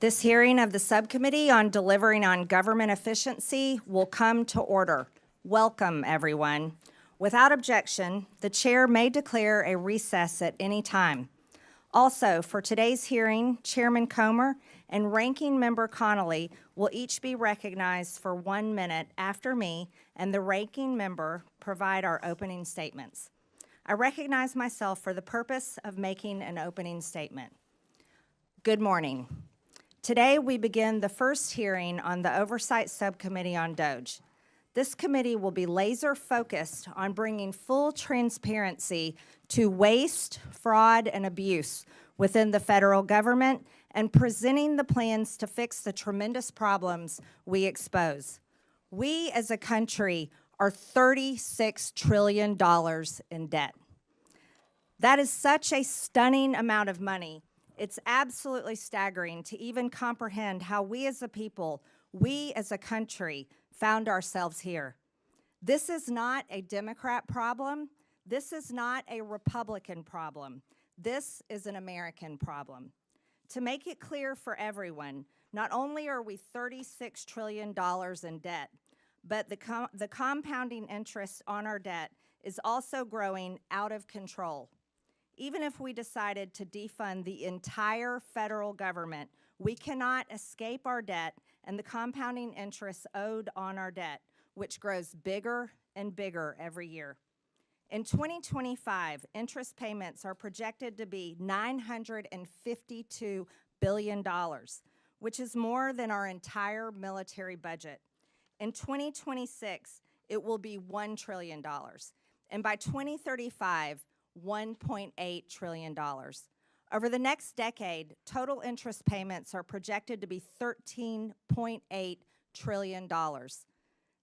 This hearing of the Subcommittee on Delivering on Government Efficiency will come to order. Welcome, everyone. Without objection, the chair may declare a recess at any time. Also, for today's hearing, Chairman Comer and Ranking Member Connolly will each be recognized for 1 minute after me and the Ranking Member provide our opening statements. I recognize myself for the purpose of making an opening statement. Good morning. Today, we begin the first hearing on the Oversight Subcommittee on DOGE. This committee will be laser focused on bringing full transparency to waste, fraud, and abuse within the federal government and presenting the plans to fix the tremendous problems we expose. We as a country are $36 trillion in debt. That is such a stunning amount of money. It's absolutely staggering to even comprehend how we as a people, we as a country, found ourselves here. This is not a Democrat problem. This is not a Republican problem. This is an American problem. To make it clear for everyone, not only are we $36 trillion in debt, but the compounding interest on our debt is also growing out of control. Even if we decided to defund the entire federal government, we cannot escape our debt and the compounding interest owed on our debt, which grows bigger and bigger every year. In 2025, interest payments are projected to be $952 billion, which is more than our entire military budget. In 2026, it will be $1 trillion, and by 2035, $1.8 trillion. Over the next decade, total interest payments are projected to be $13.8 trillion.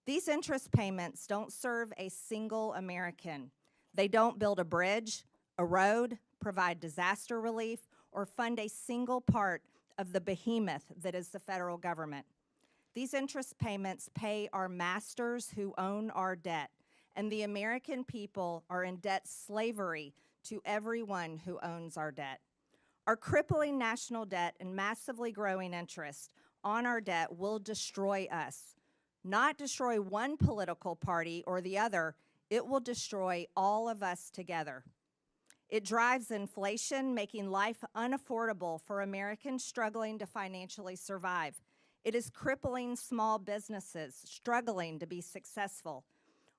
These interest payments don't serve a single American. They don't build a bridge, a road, provide disaster relief, or fund a single part of the behemoth that is the federal government. These interest payments pay our masters who own our debt, and the American people are in debt slavery to everyone who owns our debt. Our crippling national debt and massively growing interest on our debt will destroy us. Not destroy one political party or the other, it will destroy all of us together. It drives inflation, making life unaffordable for Americans struggling to financially survive. It is crippling small businesses struggling to be successful.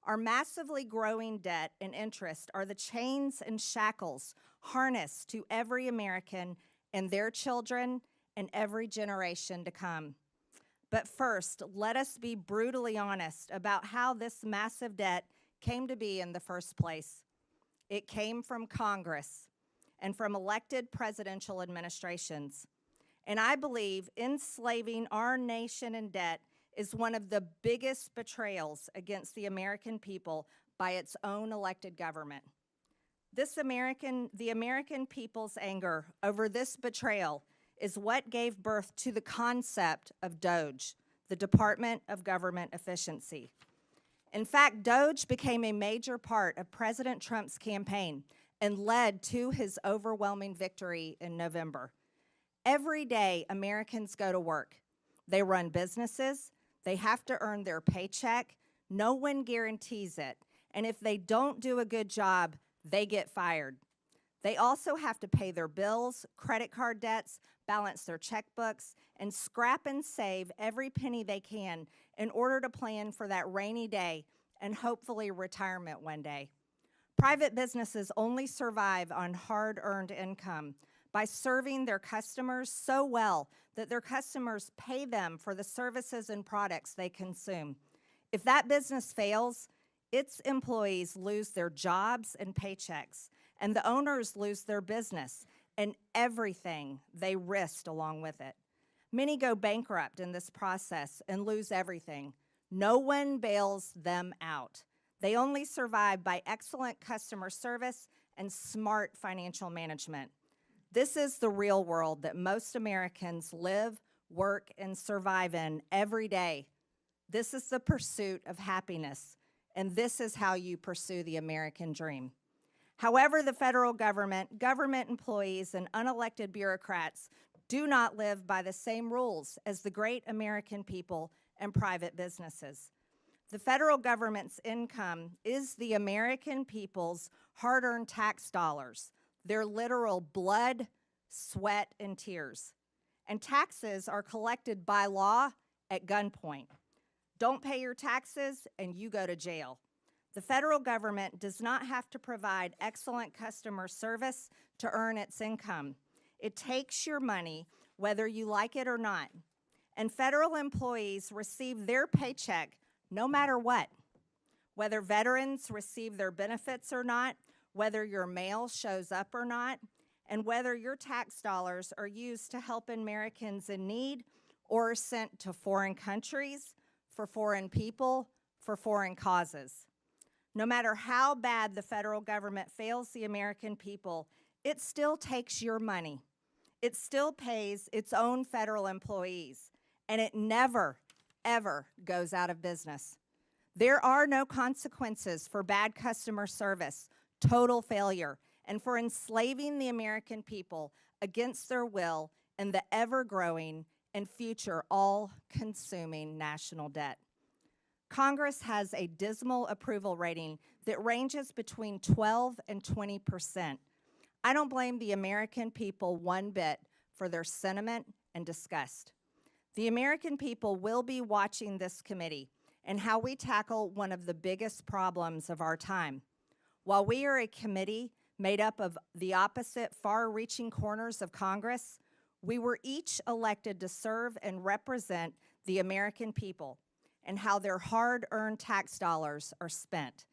Our massively growing debt and interest are the chains and shackles harnessed to every American and their children and every generation to come. But first, let us be brutally honest about how this massive debt came to be in the first place. It came from Congress and from elected presidential administrations. And I believe enslaving our nation in debt is one of the biggest betrayals against the American people by its own elected government. The American people's anger over this betrayal is what gave birth to the concept of DOGE, the Department of Government Efficiency. In fact, DOGE became a major part of President Trump's campaign and led to his overwhelming victory in November. Every day, Americans go to work. They run businesses. They have to earn their paycheck. No one guarantees it. And if they don't do a good job, they get fired. They also have to pay their bills, credit card debts, balance their checkbooks, and scrap and save every penny they can in order to plan for that rainy day and hopefully retirement one day. Private businesses only survive on hard-earned income by serving their customers so well that their customers pay them for the services and products they consume. If that business fails, its employees lose their jobs and paychecks, and the owners lose their business and everything they risked along with it. Many go bankrupt in this process and lose everything. No one bails them out. They only survive by excellent customer service and smart financial management. This is the real world that most Americans live, work, and survive in every day. This is the pursuit of happiness, and this is how you pursue the American dream. However, the federal government, government employees, and unelected bureaucrats do not live by the same rules as the great American people and private businesses. The federal government's income is the American people's hard-earned tax dollars, their literal blood, sweat, and tears. And taxes are collected by law at gunpoint. Don't pay your taxes and you go to jail. The federal government does not have to provide excellent customer service to earn its income. It takes your money whether you like it or not. And federal employees receive their paycheck no matter what. Whether veterans receive their benefits or not, whether your mail shows up or not, and whether your tax dollars are used to help Americans in need or are sent to foreign countries, for foreign people, for foreign causes. No matter how bad the federal government fails the American people, it still takes your money. It still pays its own federal employees, and it never, ever goes out of business. There are no consequences for bad customer service, total failure, and for enslaving the American people against their will in the ever-growing and future all-consuming national debt. Congress has a dismal approval rating that ranges between 12 and 20%. I don't blame the American people one bit for their sentiment and disgust. The American people will be watching this committee and how we tackle one of the biggest problems of our time. While we are a committee made up of the opposite far-reaching corners of Congress, we were each elected to serve and represent the American people and how their hard-earned tax dollars are spent.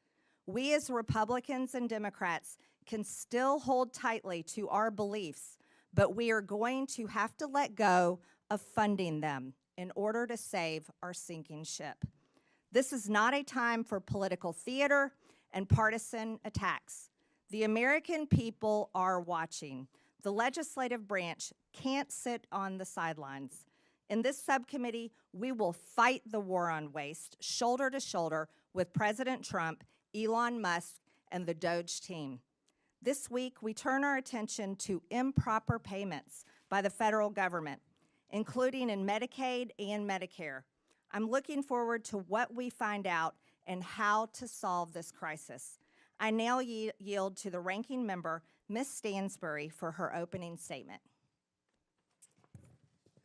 We as Republicans and Democrats can still hold tightly to our beliefs, but we are going to have to let go of funding them in order to save our sinking ship. This is not a time for political theater and partisan attacks. The American people are watching. The legislative branch can't sit on the sidelines. In this subcommittee, we will fight the war on waste shoulder to shoulder with President Trump, Elon Musk, and the DOGE team. This week, we turn our attention to improper payments by the federal government, including in Medicaid and Medicare. I'm looking forward to what we find out and how to solve this crisis. I now yield to the ranking member, Ms. Stansbury, for her opening statement.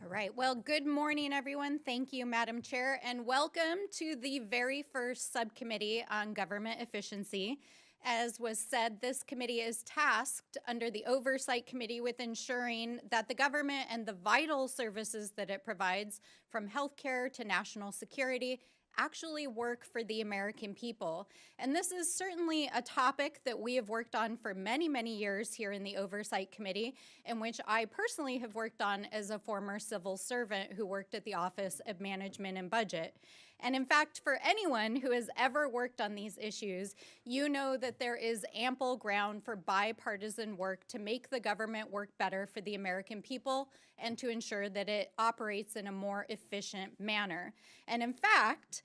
All right, well, good morning, everyone. Thank you, Madam Chair, and welcome to the very first subcommittee on government efficiency. As was said, this committee is tasked under the Oversight Committee with ensuring that the government and the vital services that it provides, from healthcare to national security, actually work for the American people. And this is certainly a topic that we have worked on for many, many years here in the Oversight Committee, and which I personally have worked on as a former civil servant who worked at the Office of Management and Budget. And in fact, for anyone who has ever worked on these issues, you know that there is ample ground for bipartisan work to make the government work better for the American people and to ensure that it operates in a more efficient manner. And in fact,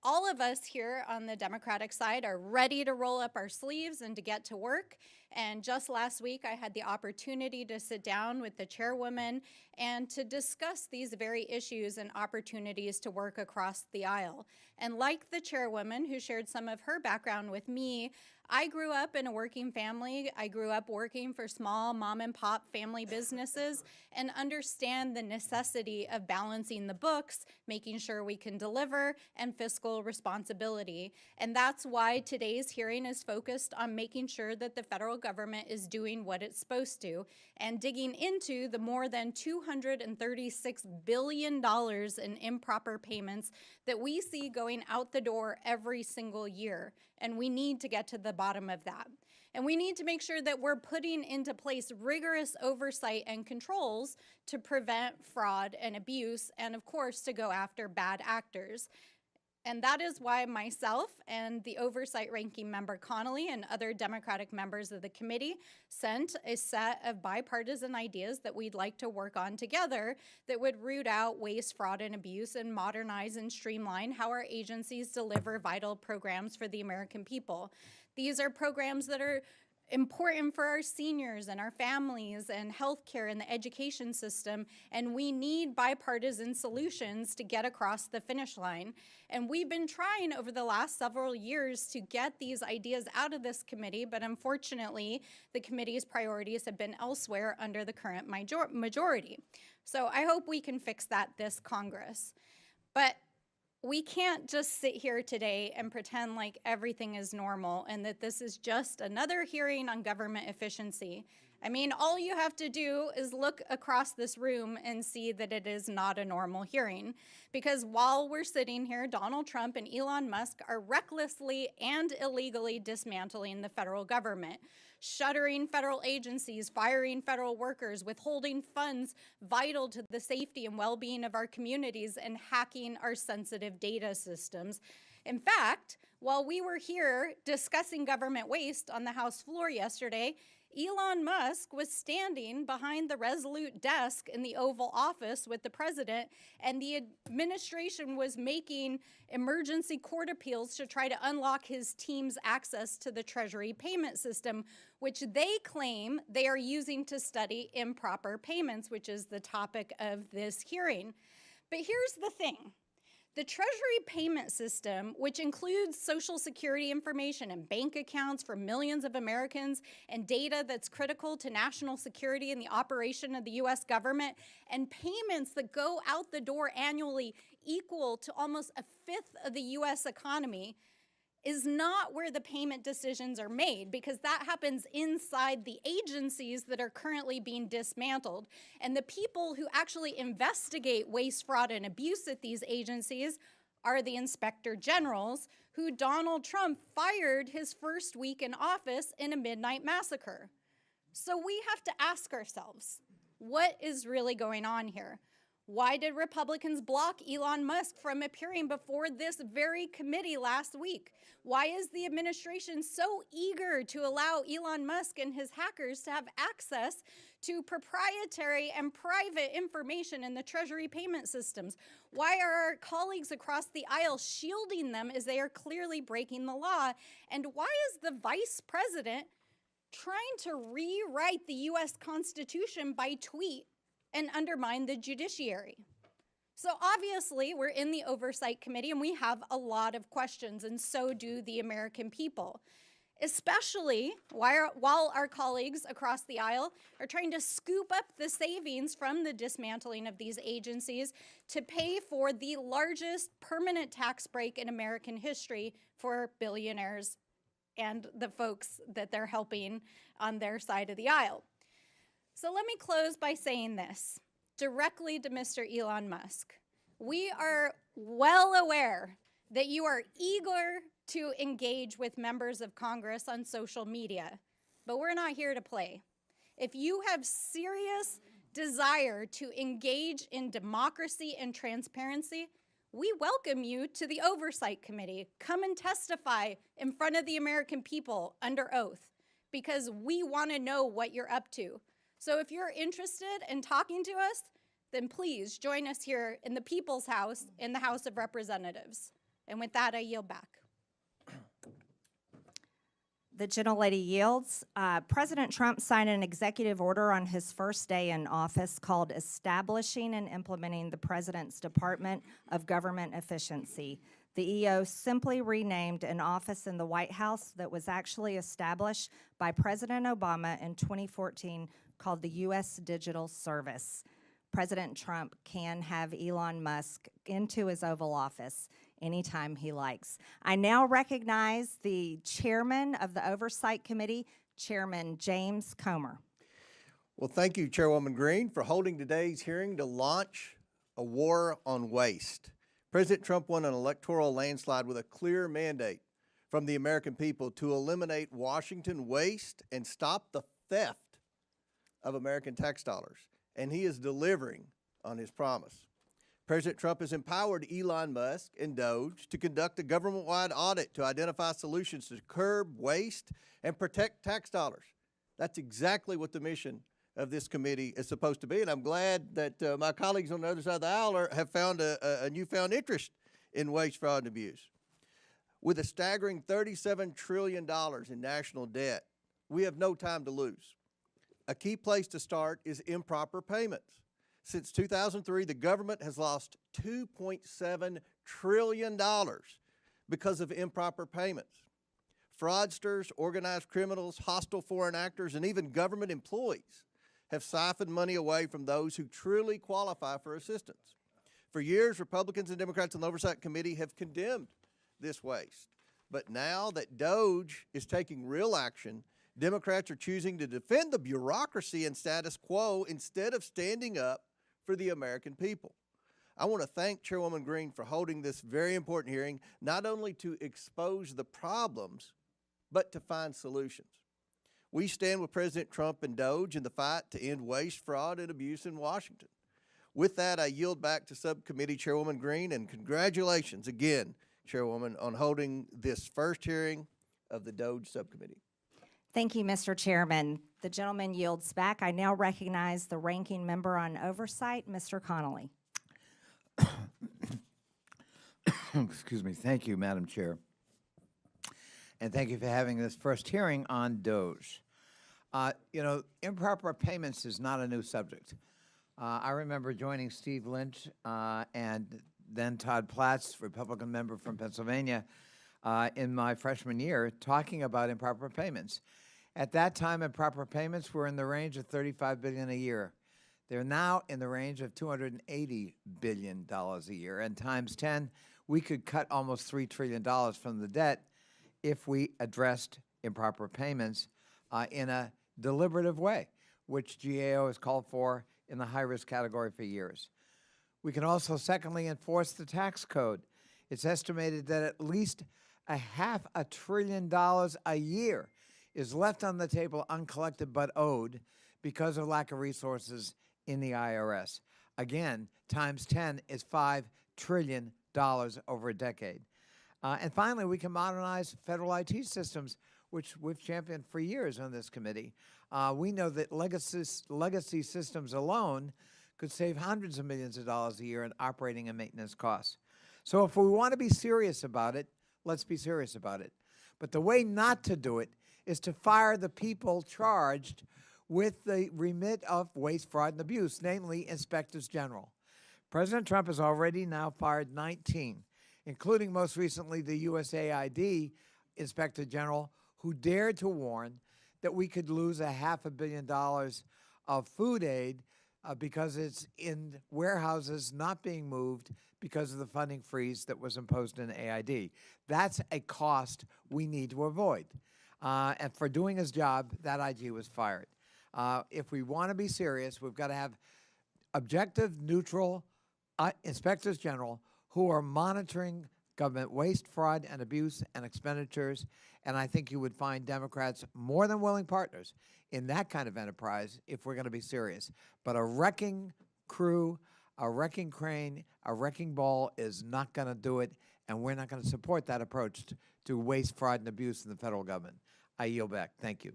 all of us here on the Democratic side are ready to roll up our sleeves and to get to work. And just last week, I had the opportunity to sit down with the chairwoman and to discuss these very issues and opportunities to work across the aisle. And like the chairwoman who shared some of her background with me, I grew up in a working family. I grew up working for small mom and pop family businesses and understand the necessity of balancing the books, making sure we can deliver, and fiscal responsibility. And that's why today's hearing is focused on making sure that the federal government is doing what it's supposed to and digging into the more than $236 billion in improper payments that we see going out the door every single year. And we need to get to the bottom of that. And we need to make sure that we're putting into place rigorous oversight and controls to prevent fraud and abuse, and of course, to go after bad actors. And that is why myself and the Oversight Ranking Member Connolly and other Democratic members of the committee sent a set of bipartisan ideas that we'd like to work on together that would root out waste, fraud, and abuse and modernize and streamline how our agencies deliver vital programs for the American people. These are programs that are important for our seniors and our families and healthcare and the education system, and we need bipartisan solutions to get across the finish line. And we've been trying over the last several years to get these ideas out of this committee, but unfortunately, the committee's priorities have been elsewhere under the current majority. So I hope we can fix that this Congress. But we can't just sit here today and pretend like everything is normal and that this is just another hearing on government efficiency. I mean, all you have to do is look across this room and see that it is not a normal hearing. Because while we're sitting here, Donald Trump and Elon Musk are recklessly and illegally dismantling the federal government, shuttering federal agencies, firing federal workers, withholding funds vital to the safety and well-being of our communities, and hacking our sensitive data systems. In fact, while we were here discussing government waste on the House floor yesterday, Elon Musk was standing behind the Resolute desk in the Oval Office with the president, and the administration was making emergency court appeals to try to unlock his team's access to the Treasury payment system, which they claim they are using to study improper payments, which is the topic of this hearing. But here's the thing. The Treasury payment system, which includes Social Security information and bank accounts for millions of Americans and data that's critical to national security and the operation of the U.S. government, and payments that go out the door annually equal to almost a fifth of the U.S. economy, is not where the payment decisions are made, because that happens inside the agencies that are currently being dismantled. And the people who actually investigate waste, fraud, and abuse at these agencies are the inspector generals, who Donald Trump fired his first week in office in a midnight massacre. So we have to ask ourselves, what is really going on here? Why did Republicans block Elon Musk from appearing before this very committee last week? Why is the administration so eager to allow Elon Musk and his hackers to have access to proprietary and private information in the Treasury payment systems? Why are our colleagues across the aisle shielding them as they are clearly breaking the law? And why is the vice president trying to rewrite the U.S. Constitution by tweet and undermine the judiciary? So obviously, we're in the Oversight Committee and we have a lot of questions, and so do the American people, especially while our colleagues across the aisle are trying to scoop up the savings from the dismantling of these agencies to pay for the largest permanent tax break in American history for billionaires and the folks that they're helping on their side of the aisle. So let me close by saying this directly to Mr. Elon Musk. We are well aware that you are eager to engage with members of Congress on social media, but we're not here to play. If you have serious desire to engage in democracy and transparency, we welcome you to the Oversight Committee. Come and testify in front of the American people under oath, because we want to know what you're up to. So if you're interested in talking to us, then please join us here in the People's House in the House of Representatives. And with that, I yield back. The gentlelady yields. President Trump signed an executive order on his first day in office called Establishing and Implementing the President's Department of Government Efficiency. The EO simply renamed an office in the White House that was actually established by President Obama in 2014 called the U.S. Digital Service. President Trump can have Elon Musk into his Oval Office anytime he likes. I now recognize the chairman of the Oversight Committee, Chairman James Comer. Well, thank you, Chairwoman Greene, for holding today's hearing to launch a war on waste. President Trump won an electoral landslide with a clear mandate from the American people to eliminate Washington waste and stop the theft of American tax dollars. And he is delivering on his promise. President Trump has empowered Elon Musk and DOGE to conduct a government-wide audit to identify solutions to curb waste and protect tax dollars. That's exactly what the mission of this committee is supposed to be, and I'm glad that my colleagues on the other side of the aisle have found a newfound interest in waste, fraud, and abuse. With a staggering $37 trillion in national debt, we have no time to lose. A key place to start is improper payments. Since 2003, the government has lost $2.7 trillion because of improper payments. Fraudsters, organized criminals, hostile foreign actors, and even government employees have siphoned money away from those who truly qualify for assistance. For years, Republicans and Democrats on the Oversight Committee have condemned this waste. But now that DOGE is taking real action, Democrats are choosing to defend the bureaucracy and status quo instead of standing up for the American people. I want to thank Chairwoman Greene for holding this very important hearing, not only to expose the problems, but to find solutions. We stand with President Trump and DOGE in the fight to end waste, fraud, and abuse in Washington. With that, I yield back to Subcommittee Chairwoman Greene, and congratulations again, Chairwoman, on holding this first hearing of the DOGE Subcommittee. Thank you, Mr. Chairman. The gentleman yields back. I now recognize the ranking member on oversight, Mr. Connolly. Excuse me. Thank you, Madam Chair. And thank you for having this first hearing on DOGE. You know, improper payments is not a new subject. I remember joining Steve Lynch and then Todd Platts, Republican member from Pennsylvania, in my freshman year, talking about improper payments. At that time, improper payments were in the range of $35 billion a year. They're now in the range of $280 billion a year. And times 10, we could cut almost $3 trillion from the debt if we addressed improper payments in a deliberative way, which GAO has called for in the high-risk category for years. We can also, secondly, enforce the tax code. It's estimated that at least $500 billion a year is left on the table uncollected but owed because of lack of resources in the IRS. Again, times 10 is $5 trillion over a decade. And finally, we can modernize federal IT systems, which we've championed for years on this committee. We know that legacy systems alone could save hundreds of millions of dollars a year in operating and maintenance costs. So if we want to be serious about it, let's be serious about it. But the way not to do it is to fire the people charged with the remit of waste, fraud, and abuse, namely inspectors general. President Trump has already now fired 19, including most recently the USAID Inspector General, who dared to warn that we could lose $500 million of food aid because it's in warehouses not being moved because of the funding freeze that was imposed in AID. That's a cost we need to avoid. And for doing his job, that IG was fired. If we want to be serious, we've got to have objective, neutral inspectors general who are monitoring government waste, fraud, and abuse and expenditures. And I think you would find Democrats more than willing partners in that kind of enterprise if we're going to be serious. But a wrecking crew, a wrecking crane, a wrecking ball is not going to do it, and we're not going to support that approach to waste, fraud, and abuse in the federal government. I yield back. Thank you.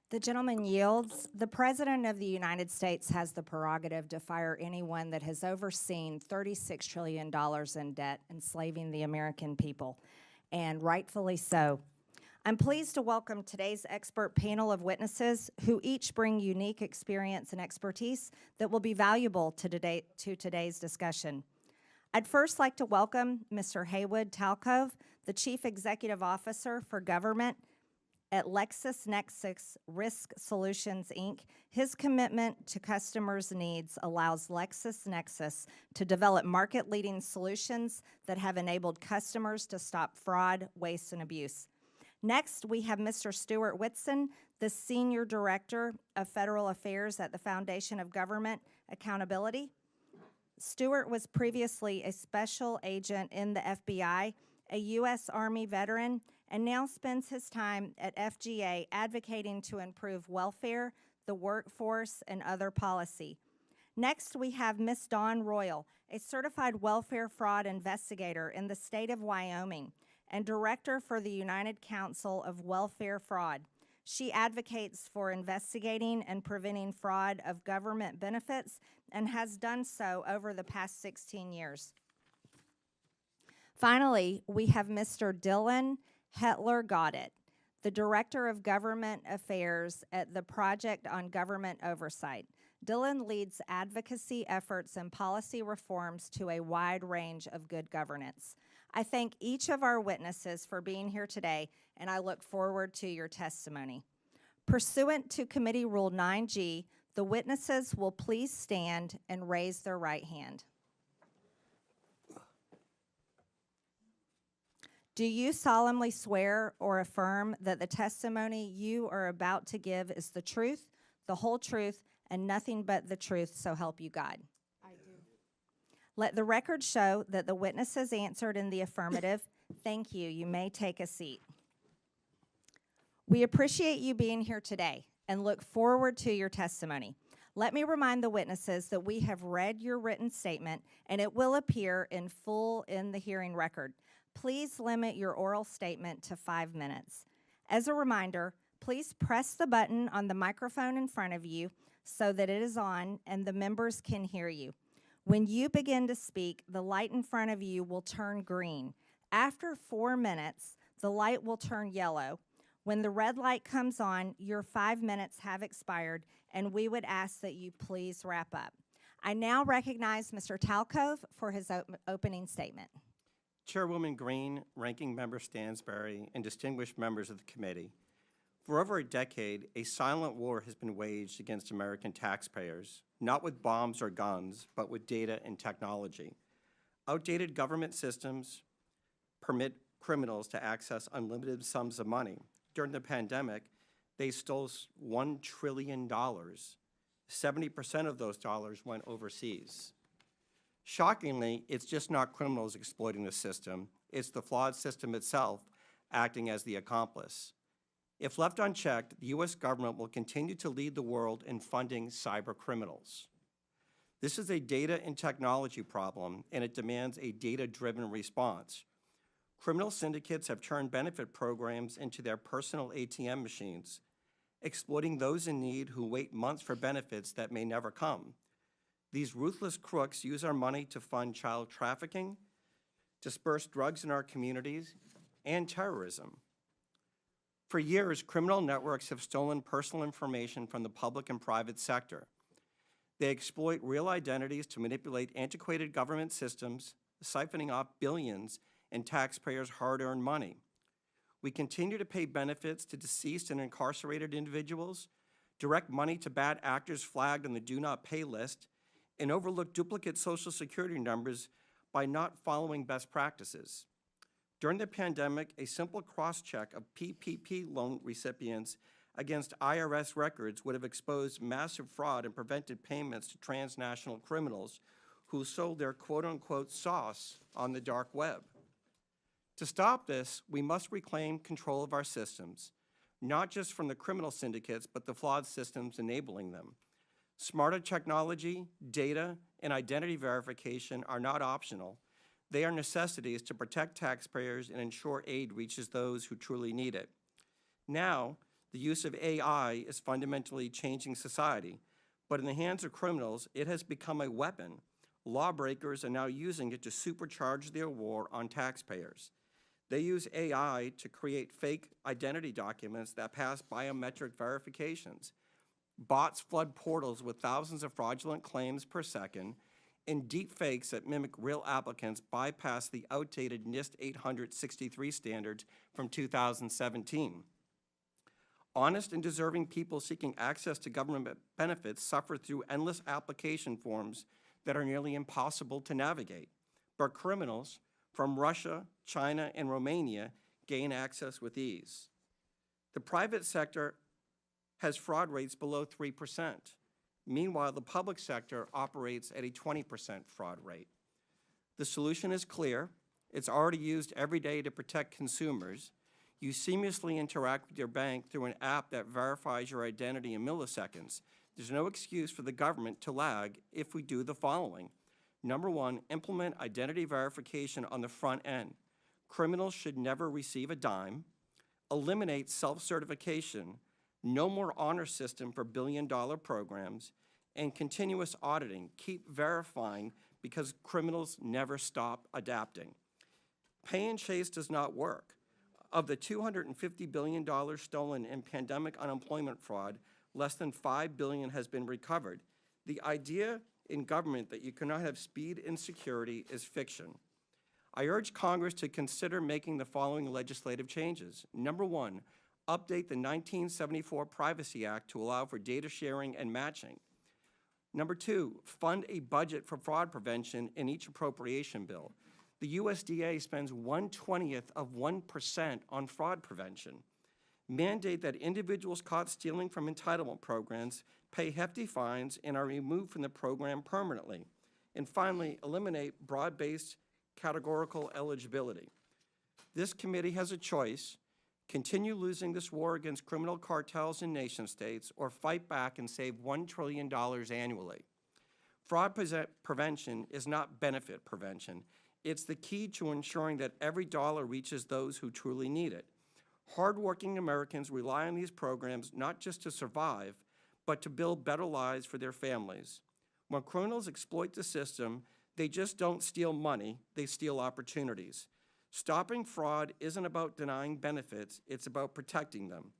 The gentleman yields. The President of the United States has the prerogative to fire anyone that has overseen $36 trillion in debt, enslaving the American people, and rightfully so. I'm pleased to welcome today's expert panel of witnesses who each bring unique experience and expertise that will be valuable to today's discussion. I'd first like to welcome Mr. Haywood Talcove, the Chief Executive Officer for Government at LexisNexis Risk Solutions, Inc. His commitment to customers' needs allows LexisNexis to develop market-leading solutions that have enabled customers to stop fraud, waste, and abuse. Next, we have Mr. Stuart Whitson, the Senior Director of Federal Affairs at the Foundation of Government Accountability. Stuart was previously a special agent in the FBI, a U.S. Army veteran, and now spends his time at FGA advocating to improve welfare, the workforce, and other policy. Next, we have Ms. Dawn Royal, a certified welfare fraud investigator in the state of Wyoming and director for the United Council of Welfare Fraud. She advocates for investigating and preventing fraud of government benefits and has done so over the past 16 years. Finally, we have Mr. Dylan Hetler-Goddett, the Director of Government Affairs at the Project on Government Oversight. Dylan leads advocacy efforts and policy reforms to a wide range of good governance. I thank each of our witnesses for being here today, and I look forward to your testimony. Pursuant to Committee Rule 9G, the witnesses will please stand and raise their right hand. Do you solemnly swear or affirm that the testimony you are about to give is the truth, the whole truth, and nothing but the truth, so help you God? I do. Let the record show that the witnesses answered in the affirmative. Thank you. You may take a seat. We appreciate you being here today and look forward to your testimony. Let me remind the witnesses that we have read your written statement and it will appear in full in the hearing record. Please limit your oral statement to 5 minutes. As a reminder, please press the button on the microphone in front of you so that it is on and the members can hear you. When you begin to speak, the light in front of you will turn green. After 4 minutes, the light will turn yellow. When the red light comes on, your 5 minutes have expired, and we would ask that you please wrap up. I now recognize Mr. Talcove for his opening statement. Chairwoman Greene, Ranking Member Stansberry, and distinguished members of the committee, for over a decade, a silent war has been waged against American taxpayers, not with bombs or guns, but with data and technology. Outdated government systems permit criminals to access unlimited sums of money. During the pandemic, they stole $1 trillion. 70% of those dollars went overseas. Shockingly, it's just not criminals exploiting the system. It's the flawed system itself acting as the accomplice. If left unchecked, the U.S. government will continue to lead the world in funding cyber criminals. This is a data and technology problem, and it demands a data-driven response. Criminal syndicates have turned benefit programs into their personal ATM machines, exploiting those in need who wait months for benefits that may never come. These ruthless crooks use our money to fund child trafficking, disperse drugs in our communities, and terrorism. For years, criminal networks have stolen personal information from the public and private sector. They exploit real identities to manipulate antiquated government systems, siphoning off billions in taxpayers' hard-earned money. We continue to pay benefits to deceased and incarcerated individuals, direct money to bad actors flagged on the do not pay list, and overlook duplicate Social Security numbers by not following best practices. During the pandemic, a simple cross-check of PPP loan recipients against IRS records would have exposed massive fraud and prevented payments to transnational criminals who sold their quote-unquote sauce on the dark web. To stop this, we must reclaim control of our systems, not just from the criminal syndicates, but the flawed systems enabling them. Smarter technology, data, and identity verification are not optional. They are necessities to protect taxpayers and ensure aid reaches those who truly need it. Now, the use of AI is fundamentally changing society, but in the hands of criminals, it has become a weapon. Lawbreakers are now using it to supercharge their war on taxpayers. They use AI to create fake identity documents that pass biometric verifications. Bots flood portals with thousands of fraudulent claims per second, and deep fakes that mimic real applicants bypass the outdated NIST 863 standards from 2017. Honest and deserving people seeking access to government benefits suffer through endless application forms that are nearly impossible to navigate. But criminals from Russia, China, and Romania gain access with ease. The private sector has fraud rates below 3%. Meanwhile, the public sector operates at a 20% fraud rate. The solution is clear. It's already used every day to protect consumers. You seamlessly interact with your bank through an app that verifies your identity in milliseconds. There's no excuse for the government to lag if we do the following. Number one, implement identity verification on the front end. Criminals should never receive a dime. Eliminate self-certification. No more honor system for billion-dollar programs. And continuous auditing. Keep verifying because criminals never stop adapting. Pay and chase does not work. Of the $250 billion stolen in pandemic unemployment fraud, less than $5 billion has been recovered. The idea in government that you cannot have speed and security is fiction. I urge Congress to consider making the following legislative changes. Number one, update the 1974 Privacy Act to allow for data sharing and matching. Number two, fund a budget for fraud prevention in each appropriation bill. The USDA spends 1/20th of 1% on fraud prevention. Mandate that individuals caught stealing from entitlement programs pay hefty fines and are removed from the program permanently. And finally, eliminate broad-based categorical eligibility. This committee has a choice: continue losing this war against criminal cartels and nation states, or fight back and save $1 trillion annually. Fraud prevention is not benefit prevention. It's the key to ensuring that every dollar reaches those who truly need it. Hardworking Americans rely on these programs not just to survive, but to build better lives for their families. When criminals exploit the system, they just don't steal money, they steal opportunities. Stopping fraud isn't about denying benefits, it's about protecting them.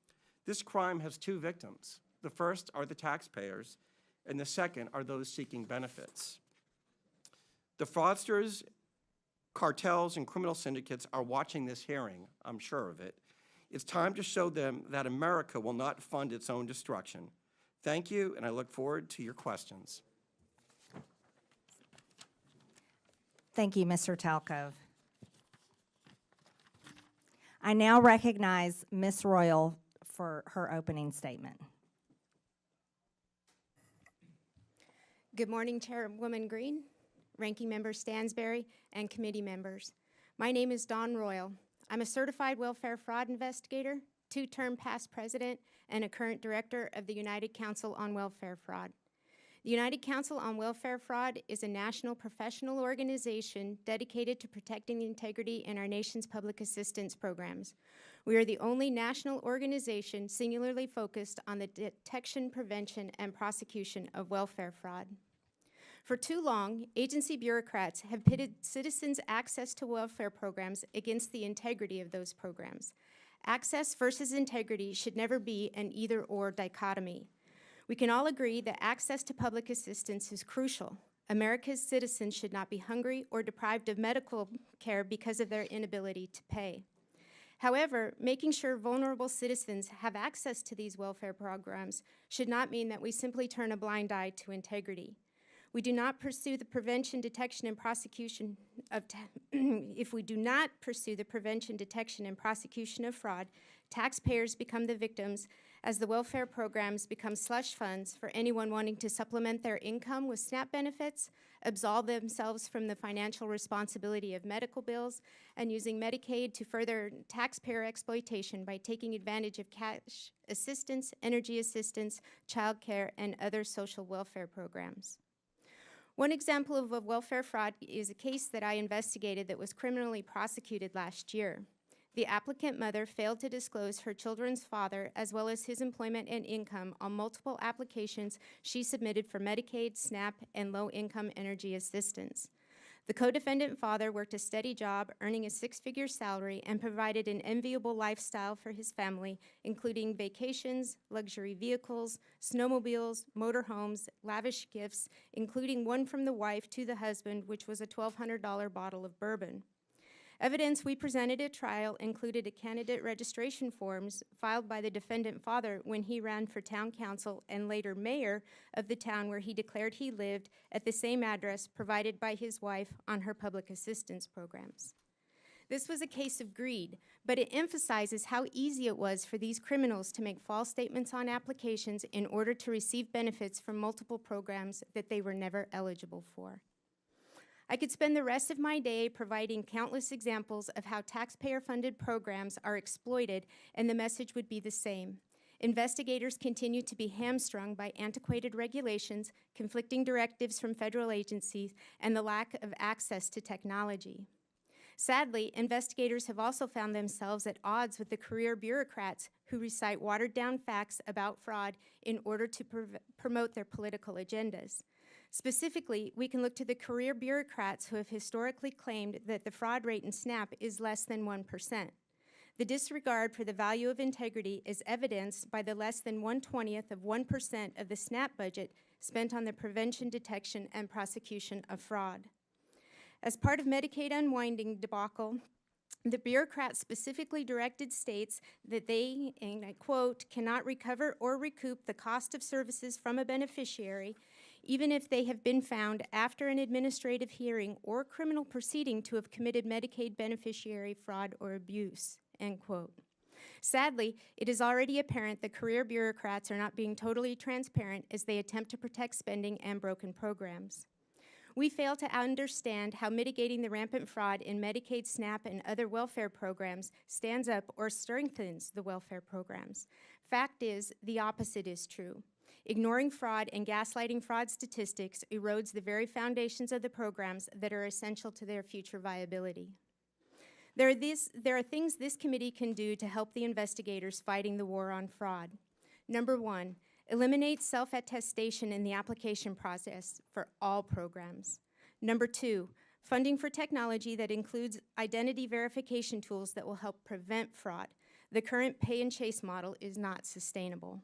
This crime has two victims. The first are the taxpayers, and the second are those seeking benefits. The fraudsters, cartels, and criminal syndicates are watching this hearing, I'm sure of it. It's time to show them that America will not fund its own destruction. Thank you, and I look forward to your questions. Thank you, Mr. Talcove. I now recognize Ms. Royal for her opening statement. Good morning, Chairwoman Greene, Ranking Member Stansberry, and committee members. My name is Dawn Royal. I'm a certified welfare fraud investigator, two-term past president, and a current director of the United Council on Welfare Fraud. The United Council on Welfare Fraud is a national professional organization dedicated to protecting the integrity in our nation's public assistance programs. We are the only national organization singularly focused on the detection, prevention, and prosecution of welfare fraud. For too long, agency bureaucrats have pitted citizens' access to welfare programs against the integrity of those programs. Access versus integrity should never be an either-or dichotomy. We can all agree that access to public assistance is crucial. America's citizens should not be hungry or deprived of medical care because of their inability to pay. However, making sure vulnerable citizens have access to these welfare programs should not mean that we simply turn a blind eye to integrity. We do not pursue the prevention, detection, and prosecution of if we do not pursue the prevention, detection, and prosecution of fraud, taxpayers become the victims as the welfare programs become slush funds for anyone wanting to supplement their income with SNAP benefits, absolve themselves from the financial responsibility of medical bills, and using Medicaid to further taxpayer exploitation by taking advantage of cash assistance, energy assistance, child care, and other social welfare programs. One example of a welfare fraud is a case that I investigated that was criminally prosecuted last year. The applicant mother failed to disclose her children's father as well as his employment and income on multiple applications she submitted for Medicaid, SNAP, and low-income energy assistance. The co-defendant father worked a steady job, earning a six-figure salary, and provided an enviable lifestyle for his family, including vacations, luxury vehicles, snowmobiles, motorhomes, lavish gifts, including one from the wife to the husband, which was a $1,200 bottle of bourbon. Evidence we presented at trial included a candidate registration forms filed by the defendant father when he ran for town council and later mayor of the town where he declared he lived at the same address provided by his wife on her public assistance programs. This was a case of greed, but it emphasizes how easy it was for these criminals to make false statements on applications in order to receive benefits from multiple programs that they were never eligible for. I could spend the rest of my day providing countless examples of how taxpayer-funded programs are exploited, and the message would be the same. Investigators continue to be hamstrung by antiquated regulations, conflicting directives from federal agencies, and the lack of access to technology. Sadly, investigators have also found themselves at odds with the career bureaucrats who recite watered-down facts about fraud in order to promote their political agendas. Specifically, we can look to the career bureaucrats who have historically claimed that the fraud rate in SNAP is less than 1%. The disregard for the value of integrity is evidenced by the less than 1/20th of 1% of the SNAP budget spent on the prevention, detection, and prosecution of fraud. As part of Medicaid unwinding debacle, the bureaucrats specifically directed states that they, and I quote, cannot recover or recoup the cost of services from a beneficiary, even if they have been found after an administrative hearing or criminal proceeding to have committed Medicaid beneficiary fraud or abuse, end quote. Sadly, it is already apparent that career bureaucrats are not being totally transparent as they attempt to protect spending and broken programs. We fail to understand how mitigating the rampant fraud in Medicaid, SNAP, and other welfare programs stands up or strengthens the welfare programs. Fact is, the opposite is true. Ignoring fraud and gaslighting fraud statistics erodes the very foundations of the programs that are essential to their future viability. There are things this committee can do to help the investigators fighting the war on fraud. Number one, eliminate self-attestation in the application process for all programs. Number two, funding for technology that includes identity verification tools that will help prevent fraud. The current pay and chase model is not sustainable.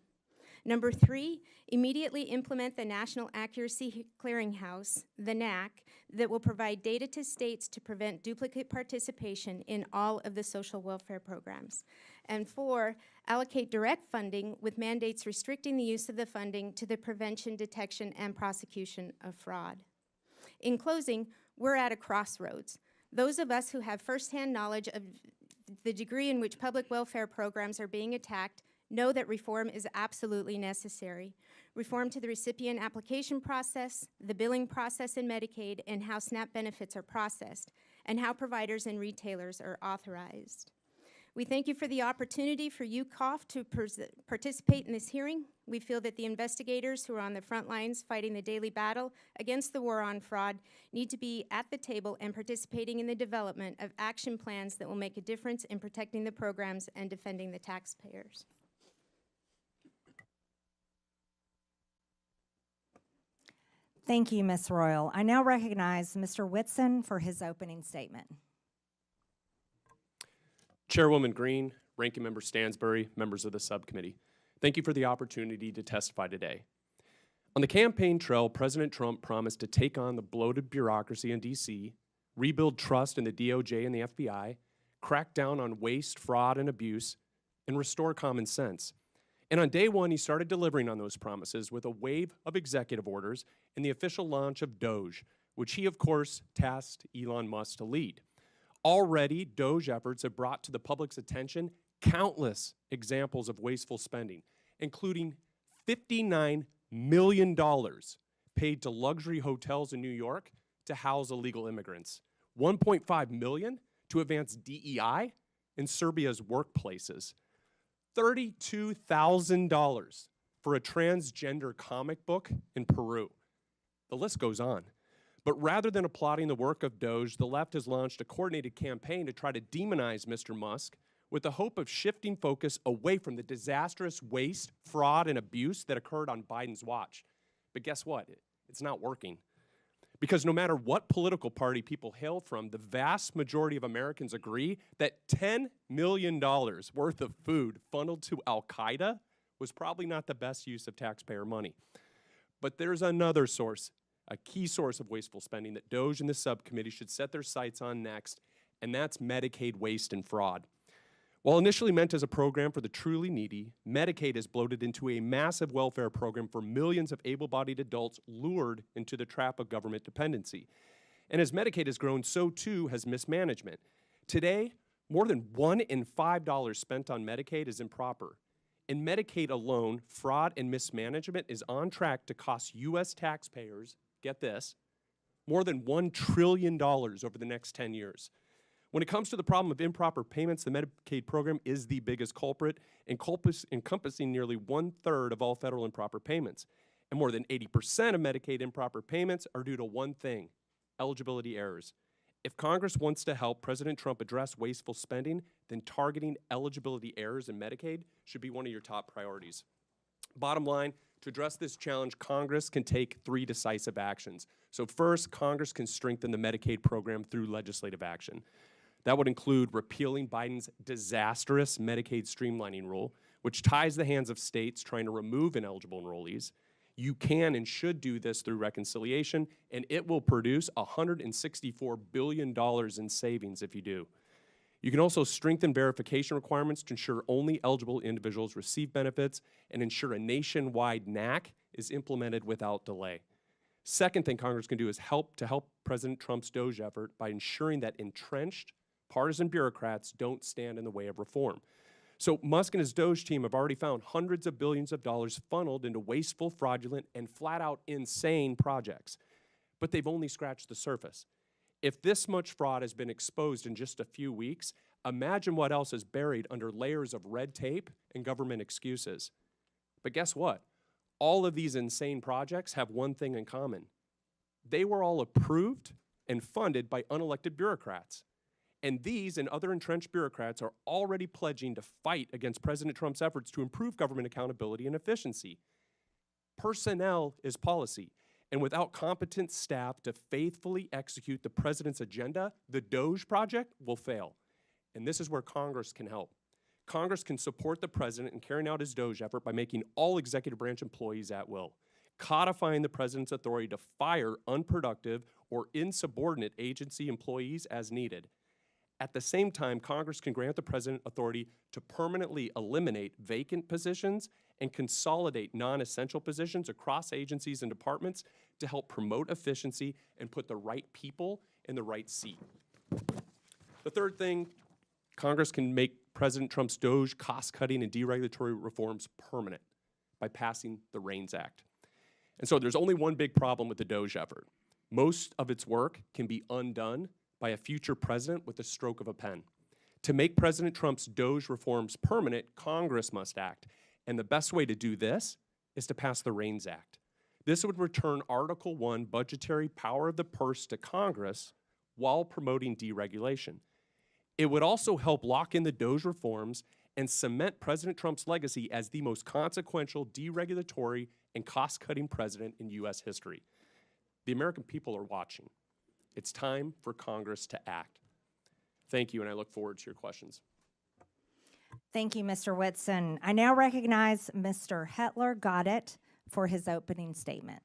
Number three, immediately implement the National Accuracy Clearinghouse, the NAC, that will provide data to states to prevent duplicate participation in all of the social welfare programs. And four, allocate direct funding with mandates restricting the use of the funding to the prevention, detection, and prosecution of fraud. In closing, we're at a crossroads. Those of us who have firsthand knowledge of the degree in which public welfare programs are being attacked know that reform is absolutely necessary. Reform to the recipient application process, the billing process in Medicaid, and how SNAP benefits are processed, and how providers and retailers are authorized. We thank you for the opportunity for UCOF to participate in this hearing. We feel that the investigators who are on the front lines fighting the daily battle against the war on fraud need to be at the table and participating in the development of action plans that will make a difference in protecting the programs and defending the taxpayers. Thank you, Ms. Royal. I now recognize Mr. Whitson for his opening statement. Chairwoman Greene, Ranking Member Stansbury, members of the subcommittee, thank you for the opportunity to testify today. On the campaign trail, President Trump promised to take on the bloated bureaucracy in D.C., rebuild trust in the DOJ and the FBI, crack down on waste, fraud, and abuse, and restore common sense. And on day one, he started delivering on those promises with a wave of executive orders and the official launch of DOGE, which he, of course, tasked Elon Musk to lead. Already, DOGE efforts have brought to the public's attention countless examples of wasteful spending, including $59 million paid to luxury hotels in New York to house illegal immigrants, $1.5 million to advance DEI in Serbia's workplaces, $32,000 for a transgender comic book in Peru. The list goes on. But rather than applauding the work of DOGE, the left has launched a coordinated campaign to try to demonize Mr. Musk with the hope of shifting focus away from the disastrous waste, fraud, and abuse that occurred on Biden's watch. But guess what? It's not working. Because no matter what political party people hail from, the vast majority of Americans agree that $10 million worth of food funneled to Al-Qaeda was probably not the best use of taxpayer money. But there's another source, a key source of wasteful spending that DOGE and the subcommittee should set their sights on next, and that's Medicaid waste and fraud. While initially meant as a program for the truly needy, Medicaid has bloated into a massive welfare program for millions of able-bodied adults lured into the trap of government dependency. And as Medicaid has grown, so too has mismanagement. Today, more than $1 in $5 spent on Medicaid is improper. In Medicaid alone, fraud and mismanagement is on track to cost U.S. taxpayers, get this, more than $1 trillion over the next 10 years. When it comes to the problem of improper payments, the Medicaid program is the biggest culprit, encompassing nearly 1/3 of all federal improper payments. And more than 80% of Medicaid improper payments are due to one thing: eligibility errors. If Congress wants to help President Trump address wasteful spending, then targeting eligibility errors in Medicaid should be one of your top priorities. Bottom line, to address this challenge, Congress can take 3 decisive actions. So first, Congress can strengthen the Medicaid program through legislative action. That would include repealing Biden's disastrous Medicaid streamlining rule, which ties the hands of states trying to remove ineligible enrollees. You can and should do this through reconciliation, and it will produce $164 billion in savings if you do. You can also strengthen verification requirements to ensure only eligible individuals receive benefits and ensure a nationwide NAC is implemented without delay. Second thing Congress can do is help President Trump's DOGE effort by ensuring that entrenched partisan bureaucrats don't stand in the way of reform. So Musk and his DOGE team have already found hundreds of billions of dollars funneled into wasteful, fraudulent, and flat-out insane projects. But they've only scratched the surface. If this much fraud has been exposed in just a few weeks, imagine what else is buried under layers of red tape and government excuses. But guess what? All of these insane projects have one thing in common. They were all approved and funded by unelected bureaucrats. And these and other entrenched bureaucrats are already pledging to fight against President Trump's efforts to improve government accountability and efficiency. Personnel is policy, and without competent staff to faithfully execute the president's agenda, the DOGE project will fail. And this is where Congress can help. Congress can support the president in carrying out his DOGE effort by making all executive branch employees at will, codifying the president's authority to fire unproductive or insubordinate agency employees as needed. At the same time, Congress can grant the president authority to permanently eliminate vacant positions and consolidate non-essential positions across agencies and departments to help promote efficiency and put the right people in the right seat. The third thing, Congress can make President Trump's DOGE cost-cutting and deregulatory reforms permanent by passing the REINS Act. And so there's only one big problem with the DOGE effort. Most of its work can be undone by a future president with a stroke of a pen. To make President Trump's DOGE reforms permanent, Congress must act. And the best way to do this is to pass the REINS Act. This would return Article 1 budgetary power of the purse to Congress while promoting deregulation. It would also help lock in the DOGE reforms and cement President Trump's legacy as the most consequential deregulatory and cost-cutting president in U.S. history. The American people are watching. It's time for Congress to act. Thank you, and I look forward to your questions. Thank you, Mr. Whitson. I now recognize Mr. Hetler Goddett for his opening statement.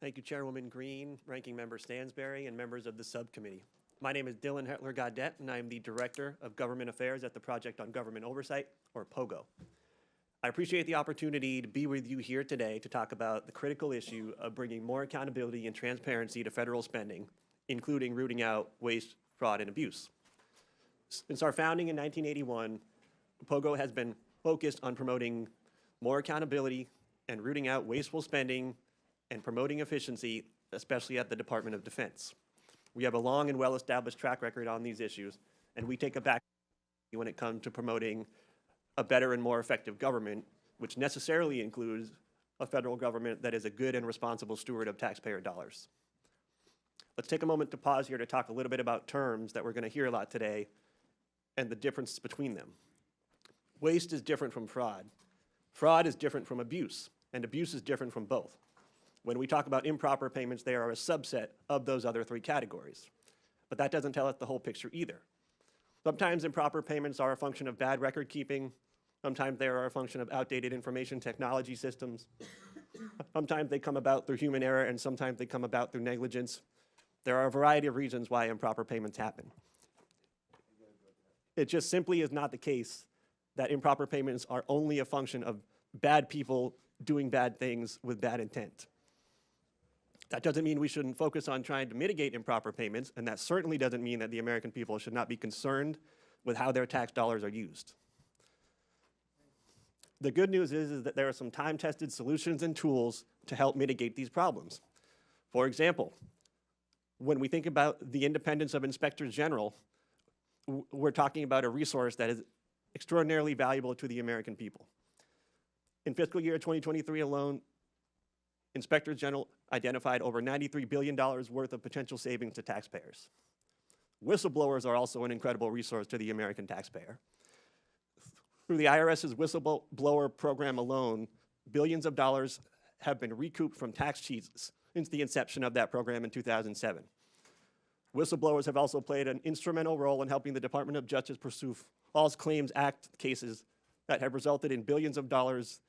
Thank you, Chairwoman Greene, Ranking Member Stansberry, and members of the subcommittee. My name is Dylan Hetler Goddett, and I am the Director of Government Affairs at the Project on Government Oversight, or POGO. I appreciate the opportunity to be with you here today to talk about the critical issue of bringing more accountability and transparency to federal spending, including rooting out waste, fraud, and abuse. Since our founding in 1981, POGO has been focused on promoting more accountability and rooting out wasteful spending and promoting efficiency, especially at the Department of Defense. We have a long and well-established track record on these issues, and we take a back when it comes to promoting a better and more effective government, which necessarily includes a federal government that is a good and responsible steward of taxpayer dollars. Let's take a moment to pause here to talk a little bit about terms that we're going to hear a lot today and the difference between them. Waste is different from fraud. Fraud is different from abuse, and abuse is different from both. When we talk about improper payments, they are a subset of those other three categories. But that doesn't tell us the whole picture either. Sometimes improper payments are a function of bad record keeping. Sometimes they are a function of outdated information technology systems. Sometimes they come about through human error, and sometimes they come about through negligence. There are a variety of reasons why improper payments happen. It just simply is not the case that improper payments are only a function of bad people doing bad things with bad intent. That doesn't mean we shouldn't focus on trying to mitigate improper payments, and that certainly doesn't mean that the American people should not be concerned with how their tax dollars are used. The good news is that there are some time-tested solutions and tools to help mitigate these problems. For example, when we think about the independence of inspectors general, we're talking about a resource that is extraordinarily valuable to the American people. In fiscal year 2023 alone, inspectors general identified over $93 billion worth of potential savings to taxpayers. Whistleblowers are also an incredible resource to the American taxpayer. Through the IRS's whistleblower program alone, billions of dollars have been recouped from tax cheats since the inception of that program in 2007. Whistleblowers have also played an instrumental role in helping the Department of Justice pursue False Claims Act cases that have resulted in billions of dollars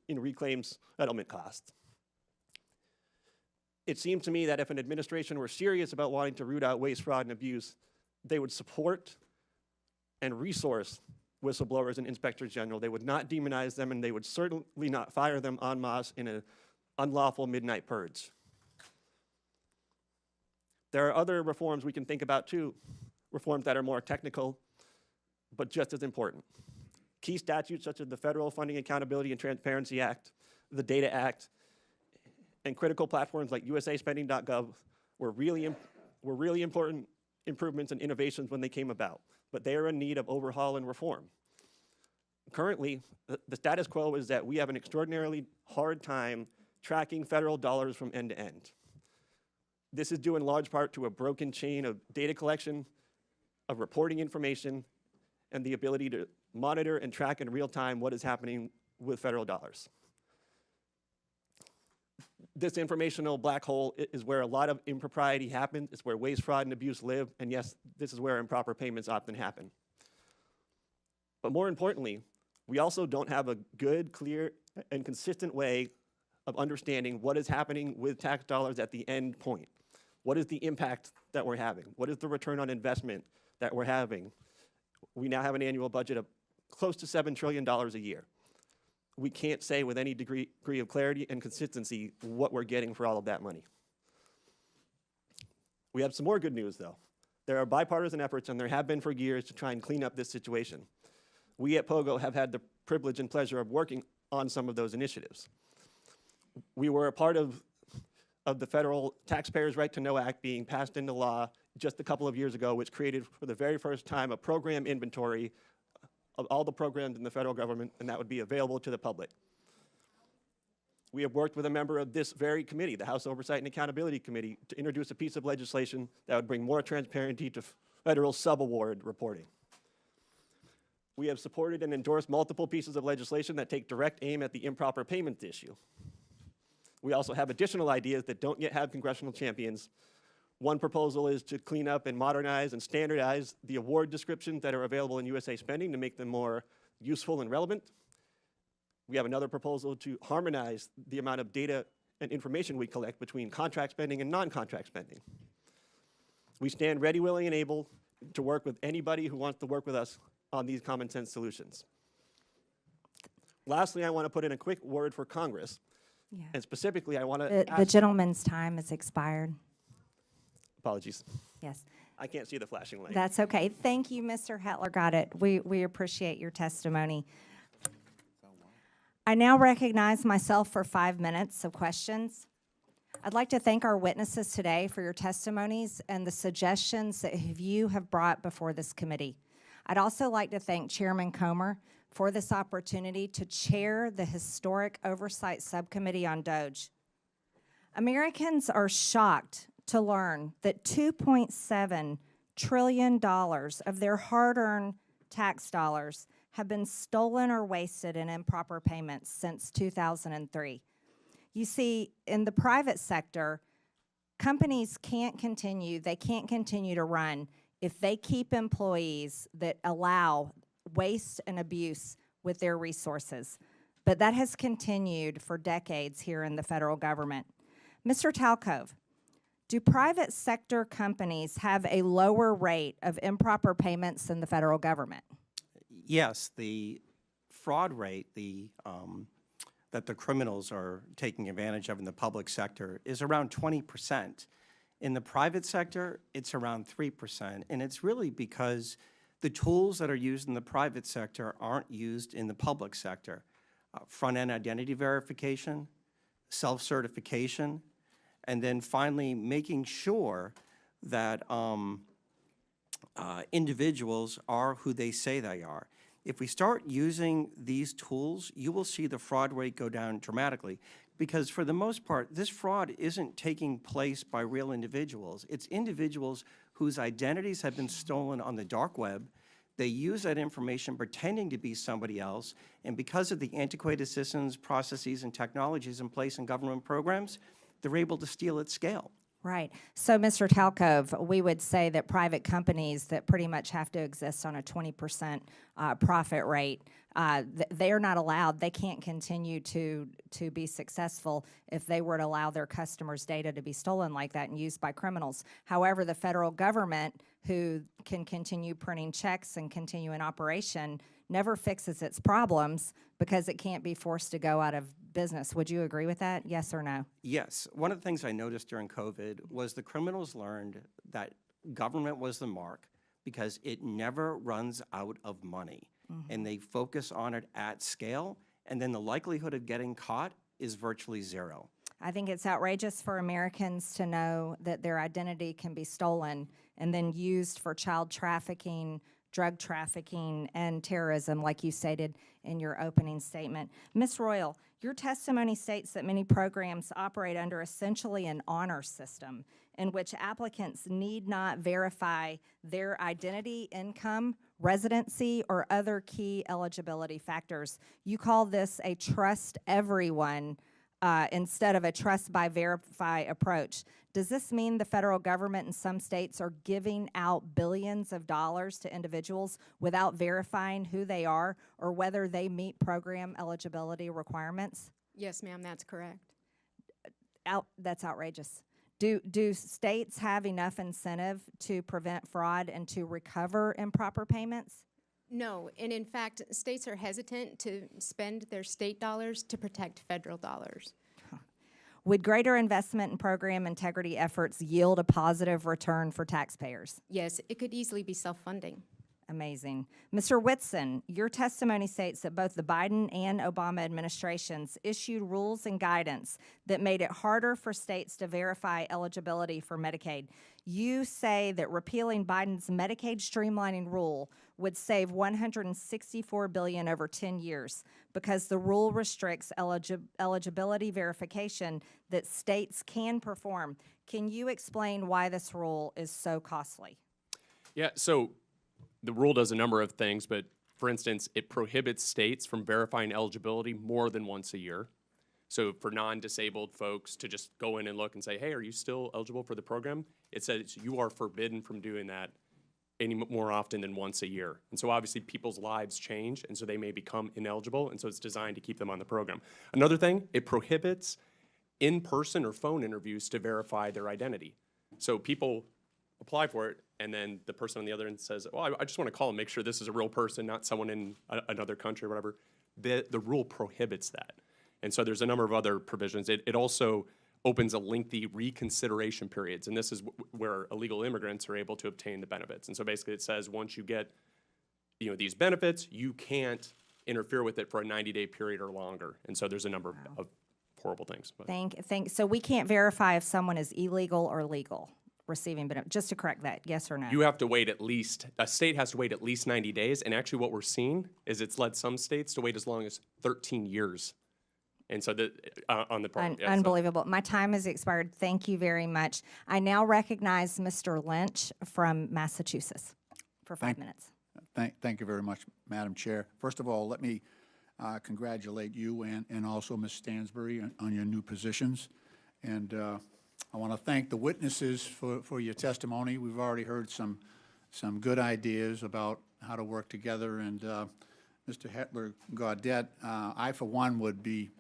in reclaims settlement costs. It seemed to me that if an administration were serious about wanting to root out waste, fraud, and abuse, they would support and resource whistleblowers and inspectors general. They would not demonize them, and they would certainly not fire them en masse in an unlawful midnight purge. There are other reforms we can think about too, reforms that are more technical, but just as important. Key statutes such as the Federal Funding Accountability and Transparency Act, the Data Act, and critical platforms like usaspending.gov were really important improvements and innovations when they came about, but they are in need of overhaul and reform. Currently, the status quo is that we have an extraordinarily hard time tracking federal dollars from end to end. This is due in large part to a broken chain of data collection, of reporting information, and the ability to monitor and track in real time what is happening with federal dollars. This informational black hole is where a lot of impropriety happens. It's where waste, fraud, and abuse live. And yes, this is where improper payments often happen. But more importantly, we also don't have a good, clear, and consistent way of understanding what is happening with tax dollars at the end point. What is the impact that we're having? What is the return on investment that we're having? We now have an annual budget of close to $7 trillion a year. We can't say with any degree of clarity and consistency what we're getting for all of that money. We have some more good news, though. There are bipartisan efforts, and there have been for years, to try and clean up this situation. We at POGO have had the privilege and pleasure of working on some of those initiatives. We were a part of the Federal Taxpayers' Right to Know Act being passed into law just a couple of years ago, which created for the very first time a program inventory of all the programs in the federal government, and that would be available to the public. We have worked with a member of this very committee, the House Oversight and Accountability Committee, to introduce a piece of legislation that would bring more transparency to federal subaward reporting. We have supported and endorsed multiple pieces of legislation that take direct aim at the improper payments issue. We also have additional ideas that don't yet have congressional champions. One proposal is to clean up and modernize and standardize the award descriptions that are available in USA Spending to make them more useful and relevant. We have another proposal to harmonize the amount of data and information we collect between contract spending and non-contract spending. We stand ready, willing, and able to work with anybody who wants to work with us on these common sense solutions. Lastly, I want to put in a quick word for Congress. Yeah. And specifically, I want to The gentleman's time has expired. Apologies. Yes. I can't see the flashing light. That's okay. Thank you, Mr. Hetler. Got it. We appreciate your testimony. I now recognize myself for 5 minutes of questions. I'd like to thank our witnesses today for your testimonies and the suggestions that you have brought before this committee. I'd also like to thank Chairman Comer for this opportunity to chair the Historic Oversight Subcommittee on DOGE. Americans are shocked to learn that $2.7 trillion of their hard-earned tax dollars have been stolen or wasted in improper payments since 2003. You see, in the private sector, companies can't continue to run if they keep employees that allow waste and abuse with their resources. But that has continued for decades here in the federal government. Mr. Talcove, do private sector companies have a lower rate of improper payments than the federal government? Yes, the fraud rate that the criminals are taking advantage of in the public sector is around 20%. In the private sector, it's around 3%, and it's really because the tools that are used in the private sector aren't used in the public sector. Front-end identity verification, self-certification, and then finally making sure that individuals are who they say they are. If we start using these tools, you will see the fraud rate go down dramatically, because for the most part, this fraud isn't taking place by real individuals. It's individuals whose identities have been stolen on the dark web. They use that information pretending to be somebody else, and because of the antiquated systems, processes, and technologies in place in government programs, they're able to steal at scale. Right. So, Mr. Talcove, we would say that private companies that pretty much have to exist on a 20% profit rate, they're not allowed. They can't continue to be successful if they were to allow their customers' data to be stolen like that and used by criminals. However, the federal government, who can continue printing checks and continue in operation, never fixes its problems because it can't be forced to go out of business. Would you agree with that? Yes or no? Yes, one of the things I noticed during COVID was the criminals learned that government was the mark because it never runs out of money. And they focus on it at scale, and then the likelihood of getting caught is virtually zero. I think it's outrageous for Americans to know that their identity can be stolen and then used for child trafficking, drug trafficking, and terrorism, like you stated in your opening statement. Ms. Royal, your testimony states that many programs operate under essentially an honor system in which applicants need not verify their identity, income, residency, or other key eligibility factors. You call this a trust everyone instead of a trust by verify approach. Does this mean the federal government in some states are giving out billions of dollars to individuals without verifying who they are or whether they meet program eligibility requirements? Yes, ma'am, that's correct. That's outrageous. Do states have enough incentive to prevent fraud and to recover improper payments? No, and in fact, states are hesitant to spend their state dollars to protect federal dollars. Would greater investment in program integrity efforts yield a positive return for taxpayers? Yes, it could easily be self-funding. Amazing. Mr. Whitson, your testimony states that both the Biden and Obama administrations issued rules and guidance that made it harder for states to verify eligibility for Medicaid. You say that repealing Biden's Medicaid streamlining rule would save $164 billion over 10 years because the rule restricts eligibility verification that states can perform. Can you explain why this rule is so costly? Yeah, so the rule does a number of things, but for instance, it prohibits states from verifying eligibility more than once a year. So for non-disabled folks to just go in and look and say, hey, are you still eligible for the program? It says you are forbidden from doing that any more often than once a year. And so obviously people's lives change, and so they may become ineligible, and so it's designed to keep them on the program. Another thing, it prohibits in-person or phone interviews to verify their identity. So people apply for it, and then the person on the other end says, well, I just want to call and make sure this is a real person, not someone in another country or whatever. The rule prohibits that. And so there's a number of other provisions. It also opens a lengthy reconsideration periods, and this is where illegal immigrants are able to obtain the benefits. And so basically it says once you get these benefits, you can't interfere with it for a 90-day period or longer. And so there's a number of horrible things. But. So we can't verify if someone is illegal or legal receiving benefits. Just to correct that, yes or no? You have to wait a state has to wait at least 90 days. And actually what we're seeing is it's led some states to wait as long as 13 years. And so on the program. Unbelievable. My time has expired. Thank you very much. I now recognize Mr. Lynch from Massachusetts for 5 minutes. Thank you very much, Madam Chair. First of all, let me congratulate you and also Ms. Stansbury on your new positions. And I want to thank the witnesses for your testimony. We've already heard some good ideas about how to work together. And Mr. Headquartered, I, for one, would be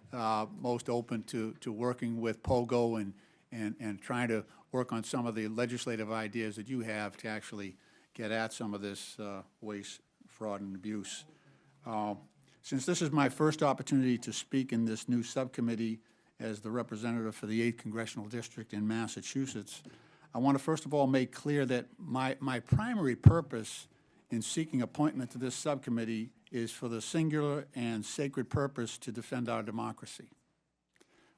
most open to working with POGO and trying to work on some of the legislative ideas that you have to actually get at some of this waste, fraud, and abuse. Since this is my first opportunity to speak in this new subcommittee as the representative for the 8th Congressional District in Massachusetts, I want to first of all make clear that my primary purpose in seeking appointment to this subcommittee is for the singular and sacred purpose to defend our democracy,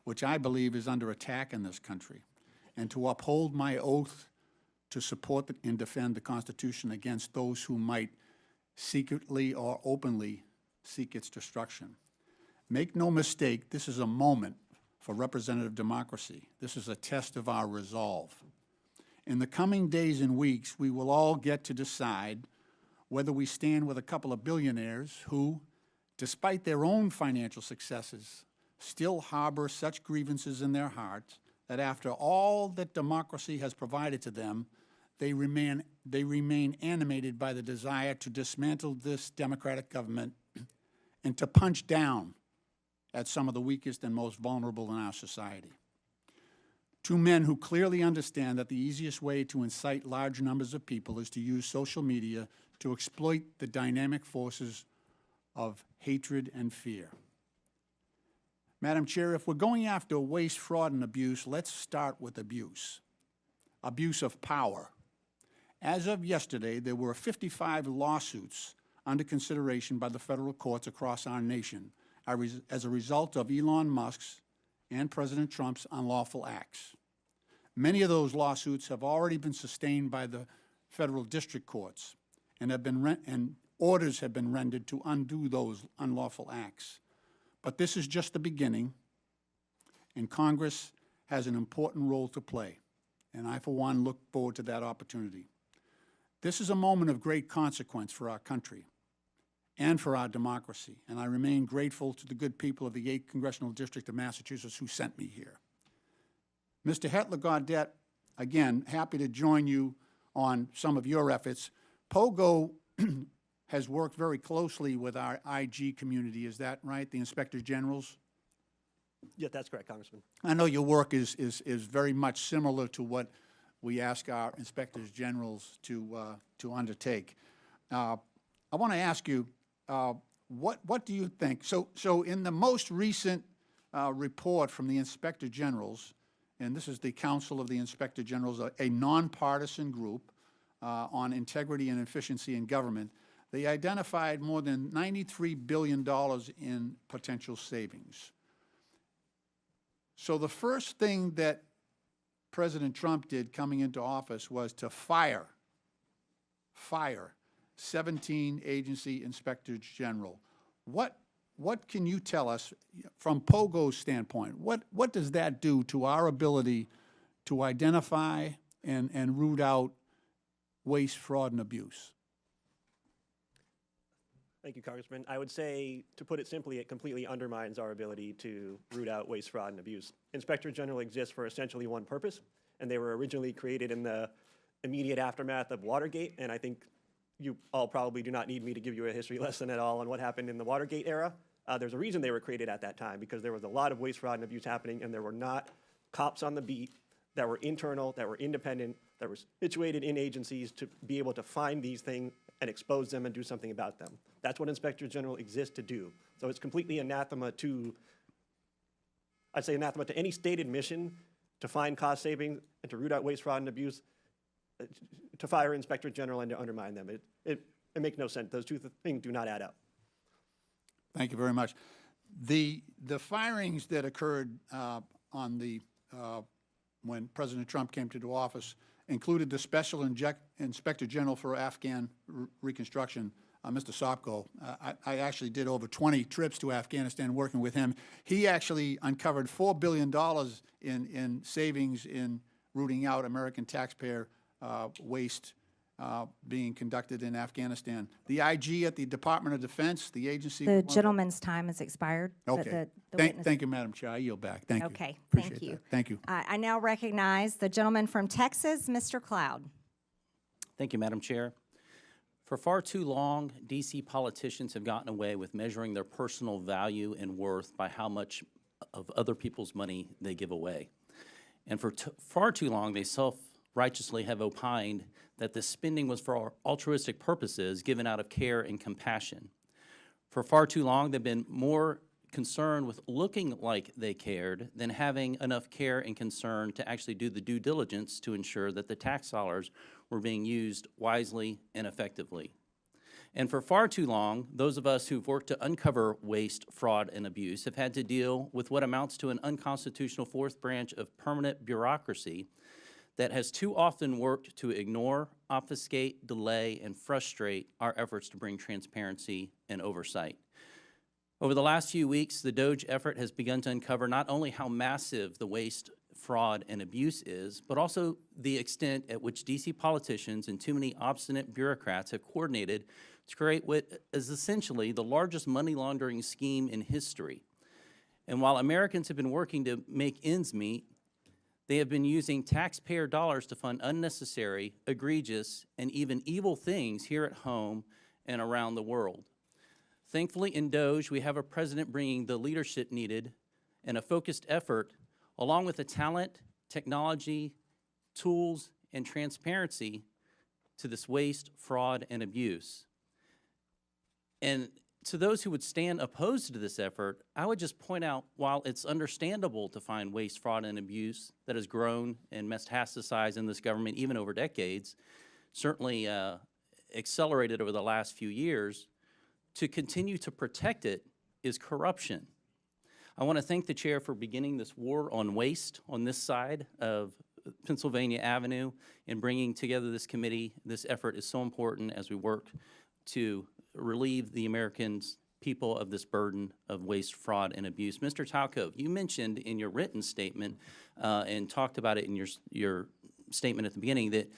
which I believe is under attack in this country, and to uphold my oath to support and defend the Constitution against those who might secretly or openly seek its destruction. Make no mistake, this is a moment for representative democracy. This is a test of our resolve. In the coming days and weeks, we will all get to decide whether we stand with a couple of billionaires who, despite their own financial successes, still harbor such grievances in their hearts that after all that democracy has provided to them, they remain animated by the desire to dismantle this democratic government and to punch down at some of the weakest and most vulnerable in our society. Two men who clearly understand that the easiest way to incite large numbers of people is to use social media to exploit the dynamic forces of hatred and fear. Madam Chair, if we're going after waste, fraud, and abuse, let's start with abuse. Abuse of power. As of yesterday, there were 55 lawsuits under consideration by the federal courts across our nation as a result of Elon Musk's and President Trump's unlawful acts. Many of those lawsuits have already been sustained by the federal district courts and orders have been rendered to undo those unlawful acts. But this is just the beginning, and Congress has an important role to play, and I, for one, look forward to that opportunity. This is a moment of great consequence for our country and for our democracy, and I remain grateful to the good people of the 8th Congressional District of Massachusetts who sent me here. Mr. Hetler-Gaudette, again, happy to join you on some of your efforts. POGO has worked very closely with our IG community, is that right, the Inspector Generals? Yeah, that's correct, Congressman. I know your work is very much similar to what we ask our Inspectors Generals to undertake. I want to ask you, what do you think? So in the most recent report from the Inspector Generals, and this is the Council of the Inspector Generals, a nonpartisan group on integrity and efficiency in government, they identified more than $93 billion in potential savings. So the first thing that President Trump did coming into office was to fire 17 agency inspectors general. What can you tell us from POGO's standpoint? What does that do to our ability to identify and root out waste, fraud, and abuse? Thank you, Congressman. I would say, to put it simply, it completely undermines our ability to root out waste, fraud, and abuse. Inspector General exists for essentially one purpose, and they were originally created in the immediate aftermath of Watergate, and I think you all probably do not need me to give you a history lesson at all on what happened in the Watergate era. There's a reason they were created at that time, because there was a lot of waste, fraud, and abuse happening, and there were not cops on the beat that were internal, that were independent, that were situated in agencies to be able to find these things and expose them and do something about them. That's what Inspector General exists to do. So it's completely anathema to, I'd say anathema to any stated mission to find cost savings and to root out waste, fraud, and abuse, to fire Inspector General and to undermine them. It makes no sense. Those two things do not add up. Thank you very much. The firings that occurred on the when President Trump came to office included the Special Inspector General for Afghan Reconstruction, Mr. Sopko. I actually did over 20 trips to Afghanistan working with him. He actually uncovered $4 billion in savings in rooting out American taxpayer waste being conducted in Afghanistan. The IG at the Department of Defense, the agency. The gentleman's time has expired. Okay. Thank you, Madam Chair. I yield back. Thank you. Okay, Appreciate thank you. that. Thank you. I now recognize the gentleman from Texas, Mr. Cloud. Thank you, Madam Chair. For far too long, D.C. politicians have gotten away with measuring their personal value and worth by how much of other people's money they give away. And for far too long, they self-righteously have opined that the spending was for altruistic purposes given out of care and compassion. For far too long, they've been more concerned with looking like they cared than having enough care and concern to actually do the due diligence to ensure that the tax dollars were being used wisely and effectively. And for far too long, those of us who've worked to uncover waste, fraud, and abuse have had to deal with what amounts to an unconstitutional fourth branch of permanent bureaucracy that has too often worked to ignore, obfuscate, delay, and frustrate our efforts to bring transparency and oversight. Over the last few weeks, the DOGE effort has begun to uncover not only how massive the waste, fraud, and abuse is, but also the extent at which D.C. politicians and too many obstinate bureaucrats have coordinated to create what is essentially the largest money laundering scheme in history. And while Americans have been working to make ends meet, They have been using taxpayer dollars to fund unnecessary, egregious, and even evil things here at home and around the world. Thankfully, in DOGE, we have a president bringing the leadership needed and a focused effort, along with the talent, technology, tools, and transparency to this waste, fraud, and abuse. And to those who would stand opposed to this effort, I would just point out, while it's understandable to find waste, fraud, and abuse that has grown and metastasized in this government even over decades, certainly accelerated over the last few years, to continue to protect it is corruption. I want to thank the chair for beginning this war on waste on this side of Pennsylvania Avenue and bringing together this committee. This effort is so important as we work to relieve the American people of this burden of waste, fraud, and abuse. Mr. Talcove, you mentioned in your written statement and talked about it in your statement at the beginning that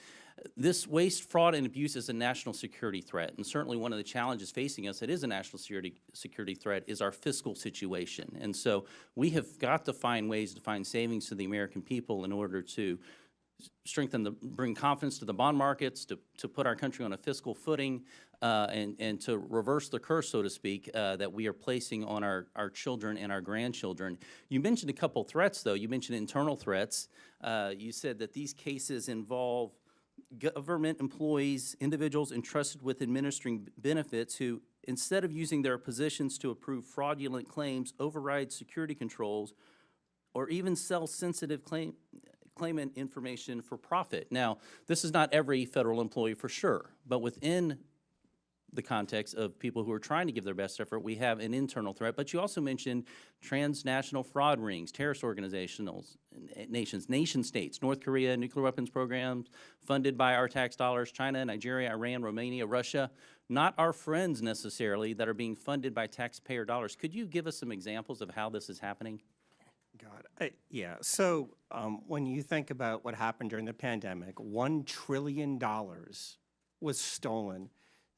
this waste, fraud, and abuse is a national security threat. And certainly one of the challenges facing us that is a national security threat is our fiscal situation. And so we have got to find ways to find savings to the American people in order to bring confidence to the bond markets, to put our country on a fiscal footing, and to reverse the curse, so to speak, that we are placing on our children and our grandchildren. You mentioned a couple threats, though. You mentioned internal threats. You said that these cases involve government employees, individuals entrusted with administering benefits who, instead of using their positions to approve fraudulent claims, override security controls, or even sell sensitive claimant information for profit. Now, this is not every federal employee for sure, but within the context of people who are trying to give their best effort, we have an internal threat. But you also mentioned transnational fraud rings, terrorist organizations, nation states, North Korea, nuclear weapons programs funded by our tax dollars, China, Nigeria, Iran, Romania, Russia, not our friends necessarily that are being funded by taxpayer dollars. Could you give us some examples of how this is happening? God, yeah. So when you think about what happened during the pandemic, $1 trillion was stolen.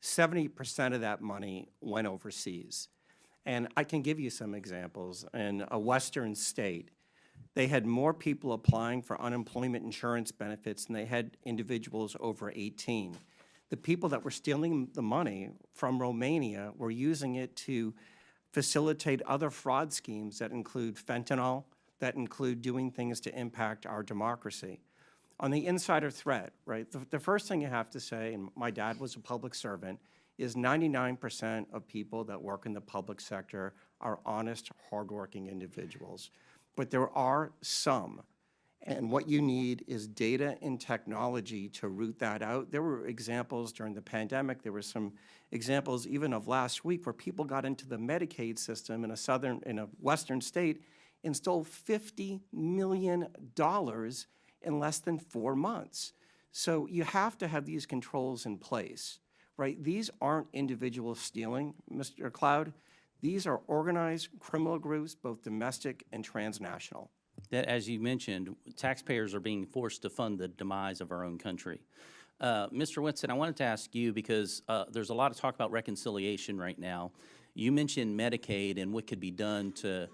70% of that money went overseas. And I can give you some examples. In a Western state, they had more people applying for unemployment insurance benefits than they had individuals over 18. The people that were stealing the money from Romania were using it to facilitate other fraud schemes that include fentanyl, that include doing things to impact our democracy. On the insider threat, right, the first thing you have to say, and my dad was a public servant, is 99% of people that work in the public sector are honest, hardworking individuals. But there are some, and what you need is data and technology to root that out. There were examples during the pandemic. There were some examples even of last week where people got into the Medicaid system in a Western state and stole $50 million in less than 4 months. So you have to have these controls in place, right? These aren't individuals stealing, Mr. Cloud. These are organized criminal groups, both domestic and transnational. That, as you mentioned, taxpayers are being forced to fund the demise of our own country. Mr. Winston, I wanted to ask you, because there's a lot of talk about reconciliation right now. You mentioned Medicaid and what could be done to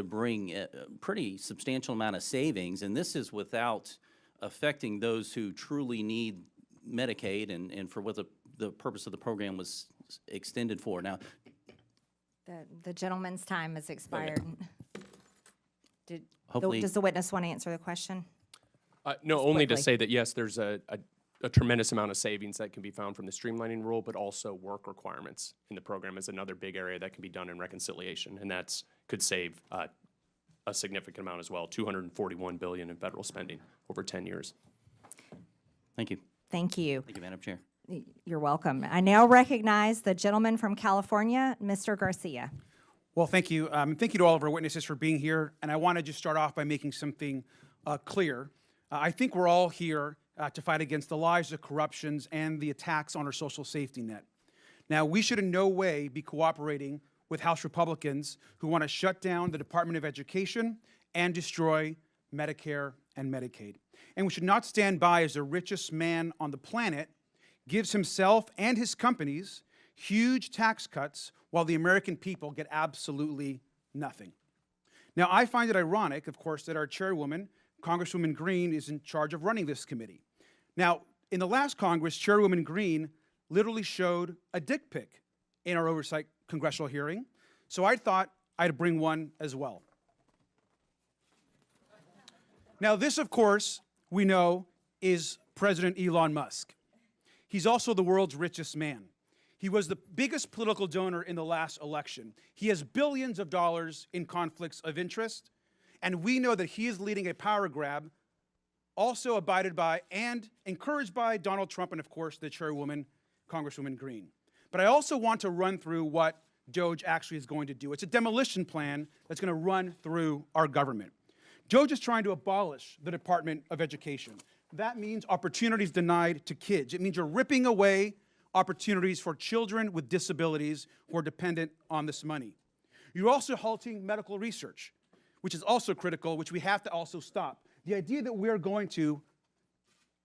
bring a pretty substantial amount of savings, and this is without affecting those who truly need Medicaid and for what the purpose of the program was extended for. Now, The gentleman's time has expired. hopefully, Does the witness want to answer the question? No, Just only to quickly. say that, yes, there's a tremendous amount of savings that can be found from the streamlining rule, but also work requirements in the program is another big area that can be done in reconciliation, and that's could save a significant amount as well, $241 billion in federal spending over 10 years. thank you. Thank you. Thank you, Madam Chair. You're welcome. I now recognize the gentleman from California, Mr. Garcia. Well, thank you. Thank you to all of our witnesses for being here. And I want to just start off by making something clear. I think we're all here to fight against the lies, the corruptions, and the attacks on our social safety net. Now, we should in no way be cooperating with House Republicans who want to shut down the Department of Education and destroy Medicare and Medicaid. And we should not stand by as the richest man on the planet gives himself and his companies huge tax cuts while the American people get absolutely nothing. Now, I find it ironic, of course, that our chairwoman Congresswoman Greene is in charge of running this committee. Now, in the last Congress, Chairwoman Greene literally showed a dick pic in our oversight congressional hearing, so I thought I'd bring one as well. Now, this, of course, we know is President Elon Musk. He's also the world's richest man. He was the biggest political donor in the last election. He has billions of dollars in conflicts of interest, and we know that he is leading a power grab, also abided by and encouraged by Donald Trump and, of course, the chairwoman, Congresswoman Greene. But I also want to run through what DOGE actually is going to do. It's a demolition plan that's going to run through our government. DOGE is trying to abolish the Department of Education. That means opportunities denied to kids. It means you're ripping away opportunities for children with disabilities who are dependent on this money. You're also halting medical research, which is also critical, which we have to also stop. The idea that we're going to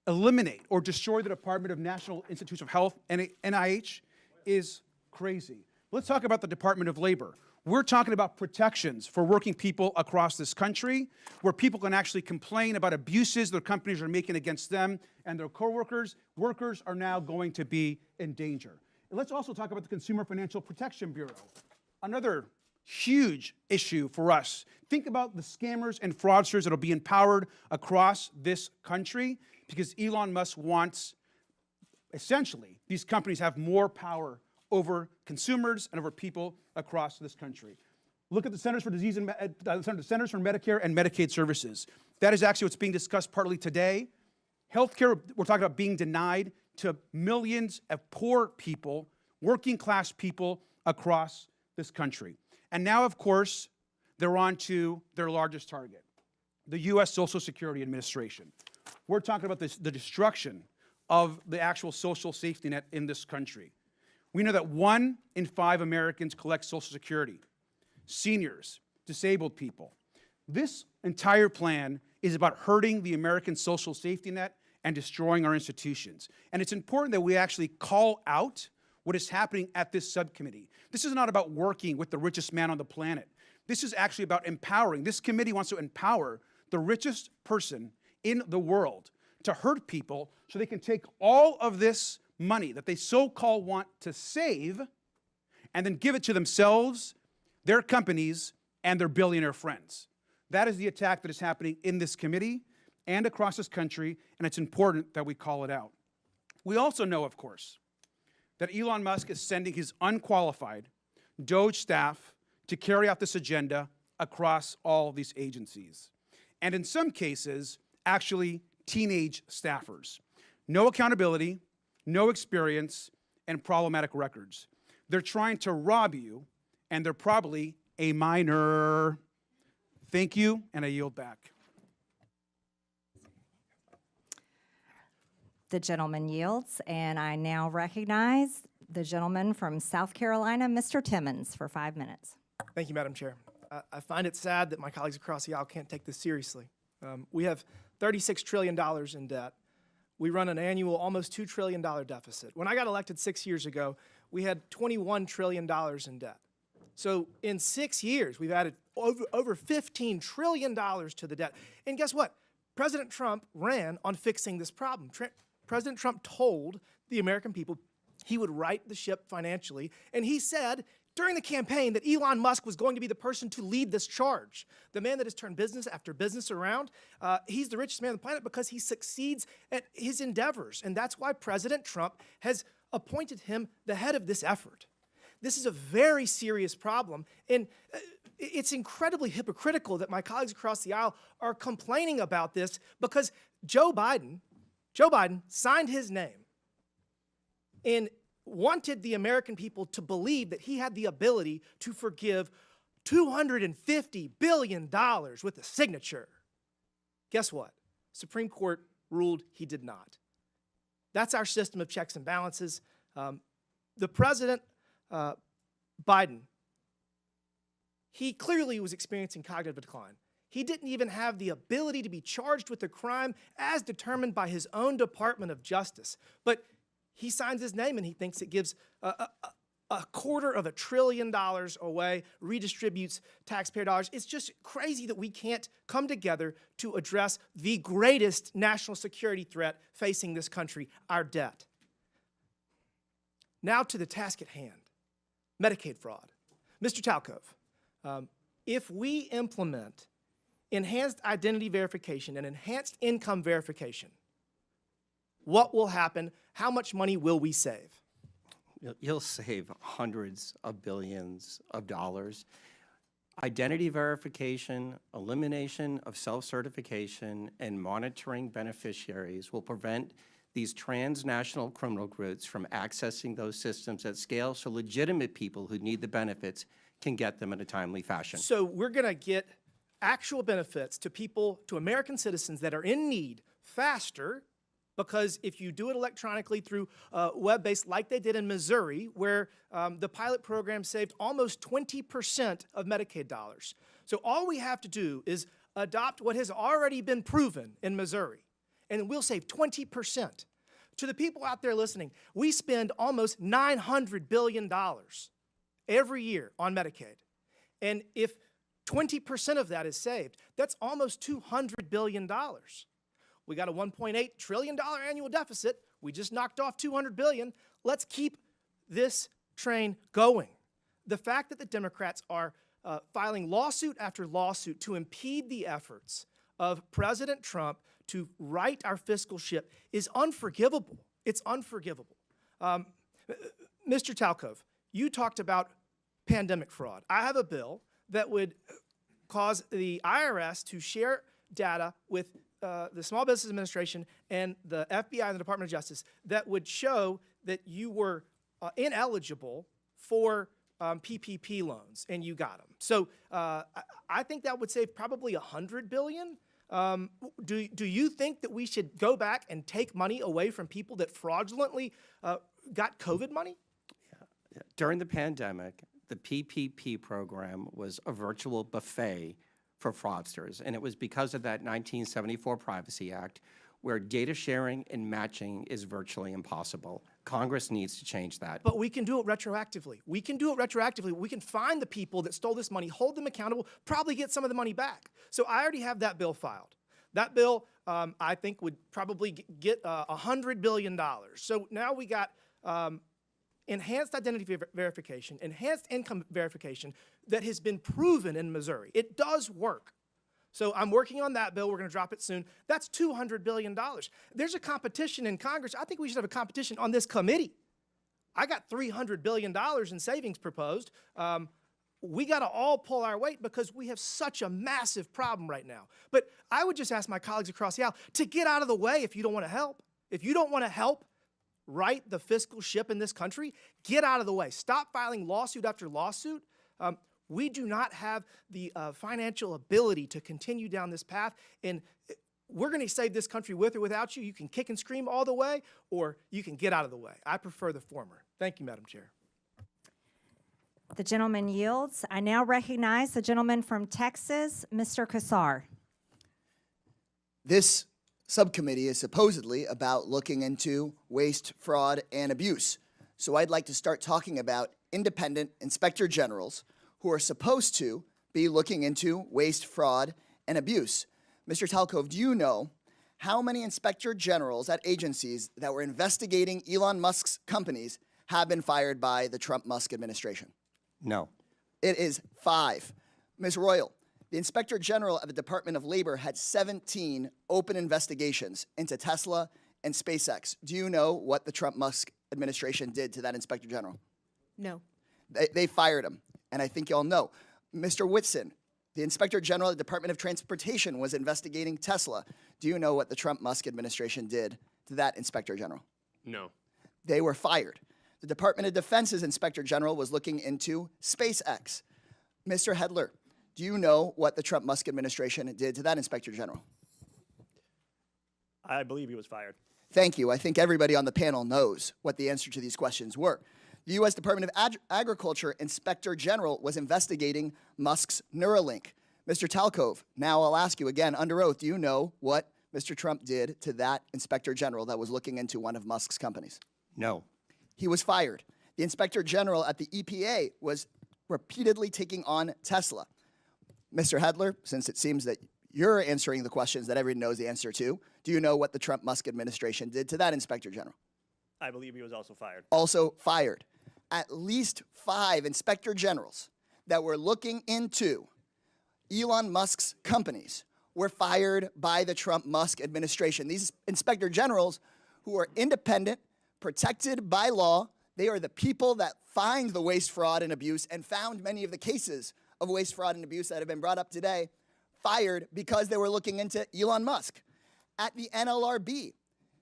eliminate or destroy the Department of National Institutes of Health, NIH, is crazy. Let's talk about the Department of Labor. We're talking about protections for working people across this country, where people can actually complain about abuses their companies are making against them and their coworkers. Workers are now going to be in danger. And let's also talk about the Consumer Financial Protection Bureau, another huge issue for us. Think about the scammers and fraudsters that will be empowered across this country because Elon Musk wants, essentially, these companies have more power over consumers and over people across this country. Look at the Centers for Centers for Medicare and Medicaid Services. That is actually what's being discussed partly today. Healthcare, we're talking about being denied to millions of poor people, working class people across this country. And now, of course, they're on to their largest target, the U.S. Social Security Administration. We're talking about the destruction of the actual social safety net in this country. We know that 1 in 5 Americans collect Social Security, seniors, disabled people. This entire plan is about hurting the American social safety net and destroying our institutions. And it's important that we actually call out what is happening at this subcommittee. This is not about working with the richest man on the planet. This is actually about empowering. This committee wants to empower the richest person in the world to hurt people so they can take all of this money that they so-called want to save and then give it to themselves, their companies, and their billionaire friends. That is the attack that is happening in this committee and across this country, and it's important that we call it out. We also know, of course, that Elon Musk is sending his unqualified DOGE staff to carry out this agenda across all these agencies. And in some cases, actually teenage staffers. No accountability, no experience, and problematic records. They're trying to rob you, and they're probably a minor. Thank you, and I yield back. The gentleman yields, and I now recognize the gentleman from South Carolina, Mr. Timmons, for 5 minutes. Thank you, Madam Chair. I find it sad that my colleagues across the aisle can't take this seriously. We have $36 trillion in debt. We run an annual almost $2 trillion deficit. When I got elected 6 years ago, we had $21 trillion in debt. So in 6 years, we've added over $15 trillion to the debt. And guess what? President Trump ran on fixing this problem. President Trump told the American people he would right the ship financially, and he said during the campaign that Elon Musk was going to be the person to lead this charge. The man that has turned business after business around, he's the richest man on the planet because he succeeds at his endeavors, and that's why President Trump has appointed him the head of this effort. This is a very serious problem, and it's incredibly hypocritical that my colleagues across the aisle are complaining about this because Joe Biden signed his name and wanted the American people to believe that he had the ability to forgive $250 billion with a signature. Guess what? Supreme Court ruled he did not. That's our system of checks and balances. The President, Biden, he clearly was experiencing cognitive decline. He didn't even have the ability to be charged with a crime as determined by his own Department of Justice. But he signs his name and he thinks it gives a $250 billion away, redistributes taxpayer dollars. It's just crazy that we can't come together to address the greatest national security threat facing this country, our debt. Now to the task at hand, Medicaid fraud. Mr. Talcove, if we implement enhanced identity verification and enhanced income verification, what will happen? How much money will we save? You'll save hundreds of billions of dollars. Identity verification, elimination of self-certification, and monitoring beneficiaries will prevent these transnational criminal groups from accessing those systems at scale so legitimate people who need the benefits can get them in a timely fashion. So we're going to get actual benefits to people, to American citizens that are in need faster, because if you do it electronically through web-based, like they did in Missouri, where the pilot program saved almost 20% of Medicaid dollars. So all we have to do is adopt what has already been proven in Missouri, and we'll save 20%. To the people out there listening, we spend almost $900 billion every year on Medicaid. And if 20% of that is saved, that's almost $200 billion. We got a $1.8 trillion annual deficit. We just knocked off $200 billion. Let's keep this train going. The fact that the Democrats are filing lawsuit after lawsuit to impede the efforts of President Trump to right our fiscal ship is unforgivable. It's unforgivable. Mr. Talcove, you talked about pandemic fraud. I have a bill that would cause the IRS to share data with the Small Business Administration and the FBI and the Department of Justice that would show that you were ineligible for PPP loans and you got them. So I think that would save probably $100 billion. Do you think that we should go back and take money away from people that fraudulently got COVID money? During the pandemic, the PPP program was a virtual buffet for fraudsters, and it was because of that 1974 Privacy Act, where data sharing and matching is virtually impossible. Congress needs to change that. But we can do it retroactively. We can do it retroactively. We can find the people that stole this money, hold them accountable, probably get some of the money back. So I already have that bill filed. That bill, I think, would probably get $100 billion. So now we got enhanced identity verification, enhanced income verification that has been proven in Missouri. It does work. So I'm working on that bill. We're going to drop it soon. That's $200 billion. There's a competition in Congress. I think we should have a competition on this committee. I got $300 billion in savings proposed. We got to all pull our weight because we have such a massive problem right now. But I would just ask my colleagues across the aisle to get out of the way if you don't want to help. If you don't want to help right the fiscal ship in this country, get out of the way. Stop filing lawsuit after lawsuit. We do not have the financial ability to continue down this path, and we're going to save this country with or without you. You can kick and scream all the way, or you can get out of the way. I prefer the former. Thank you, Madam Chair. The gentleman yields. I now recognize the gentleman from Texas, Mr. Kassar. This subcommittee is supposedly about looking into waste, fraud, and abuse. So I'd like to start talking about independent inspector generals who are supposed to be looking into waste, fraud, and abuse. Mr. Talcove, do you know how many inspector generals at agencies that were investigating Elon Musk's companies have been fired by the Trump-Musk administration? No. It is 5. Ms. Royal, the Inspector General of the Department of Labor had 17 open investigations into Tesla and SpaceX. Do you know what the Trump-Musk administration did to that Inspector General? No. They fired him, and I think you all know. Mr. Whitson, the Inspector General of the Department of Transportation was investigating Tesla. Do you know what the Trump-Musk administration did to that Inspector General? No. They were fired. The Department of Defense's Inspector General was looking into SpaceX. Mr. Hedler, do you know what the Trump-Musk administration did to that Inspector General? I believe he was fired. Thank you. I think everybody on the panel knows what the answer to these questions were. The U.S. Department of Agriculture Inspector General was investigating Musk's Neuralink. Mr. Talcove, now I'll ask you again under oath, do you know what Mr. Trump did to that Inspector General that was looking into one of Musk's companies? No. He was fired. The Inspector General at the EPA was repeatedly taking on Tesla. Mr. Hedler, since it seems that you're answering the questions that everyone knows the answer to, do you know what the Trump-Musk administration did to that Inspector General? I believe he was also fired. Also fired. At least 5 Inspector Generals that were looking into Elon Musk's companies were fired by the Trump-Musk administration. These Inspector Generals, who are independent, protected by law, they are the people that find the waste, fraud, and abuse and found many of the cases of waste, fraud, and abuse that have been brought up today, fired because they were looking into Elon Musk. At the NLRB,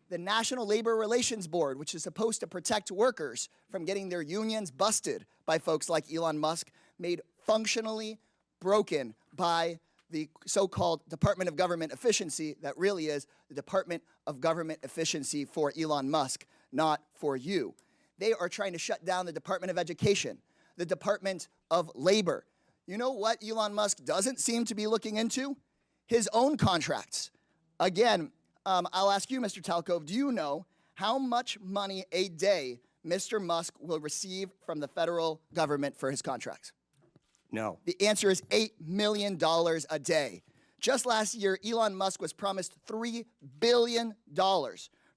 the National Labor Relations Board, which is supposed to protect workers from getting their unions busted by folks like Elon Musk, made functionally broken by the so-called Department of Government Efficiency that really is the Department of Government Efficiency for Elon Musk, not for you. They are trying to shut down the Department of Education, the Department of Labor. You know what Elon Musk doesn't seem to be looking into? His own contracts. Again, I'll ask you, Mr. Talcove, do you know how much money a day Mr. Musk will receive from the federal government for his contracts? No. The answer is $8 million a day. Just last year, Elon Musk was promised $3 billion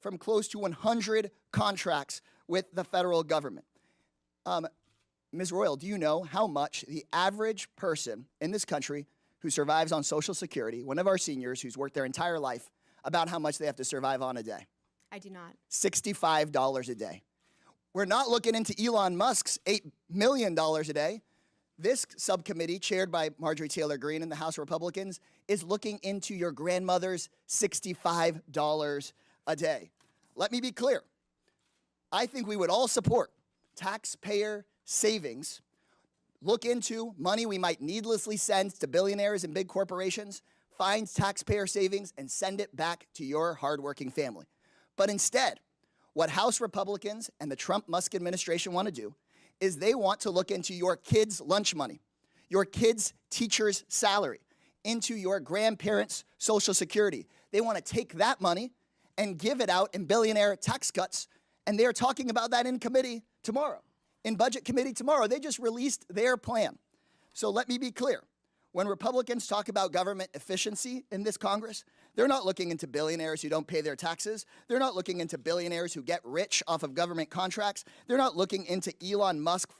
from close to 100 contracts with the federal government. Ms. Royal, do you know how much the average person in this country who survives on Social Security, one of our seniors who's worked their entire life, about how much they have to survive on a day? I do not. $65 a day. We're not looking into Elon Musk's $8 million a day. This subcommittee, chaired by Marjorie Taylor Greene and the House Republicans, is looking into your grandmother's $65 a day. Let me be clear. I think we would all support taxpayer savings, look into money we might needlessly send to billionaires and big corporations, find taxpayer savings, and send it back to your hardworking family. But instead, what House Republicans and the Trump-Musk administration want to do is they want to look into your kids' lunch money, your kids' teacher's salary, into your grandparents' Social Security. They want to take that money and give it out in billionaire tax cuts, and they're talking about that in committee tomorrow. In Budget Committee tomorrow, they just released their plan. So let me be clear. When Republicans talk about government efficiency in this Congress, they're not looking into billionaires who don't pay their taxes. They're not looking into billionaires who get rich off of government contracts. They're not looking into Elon Musk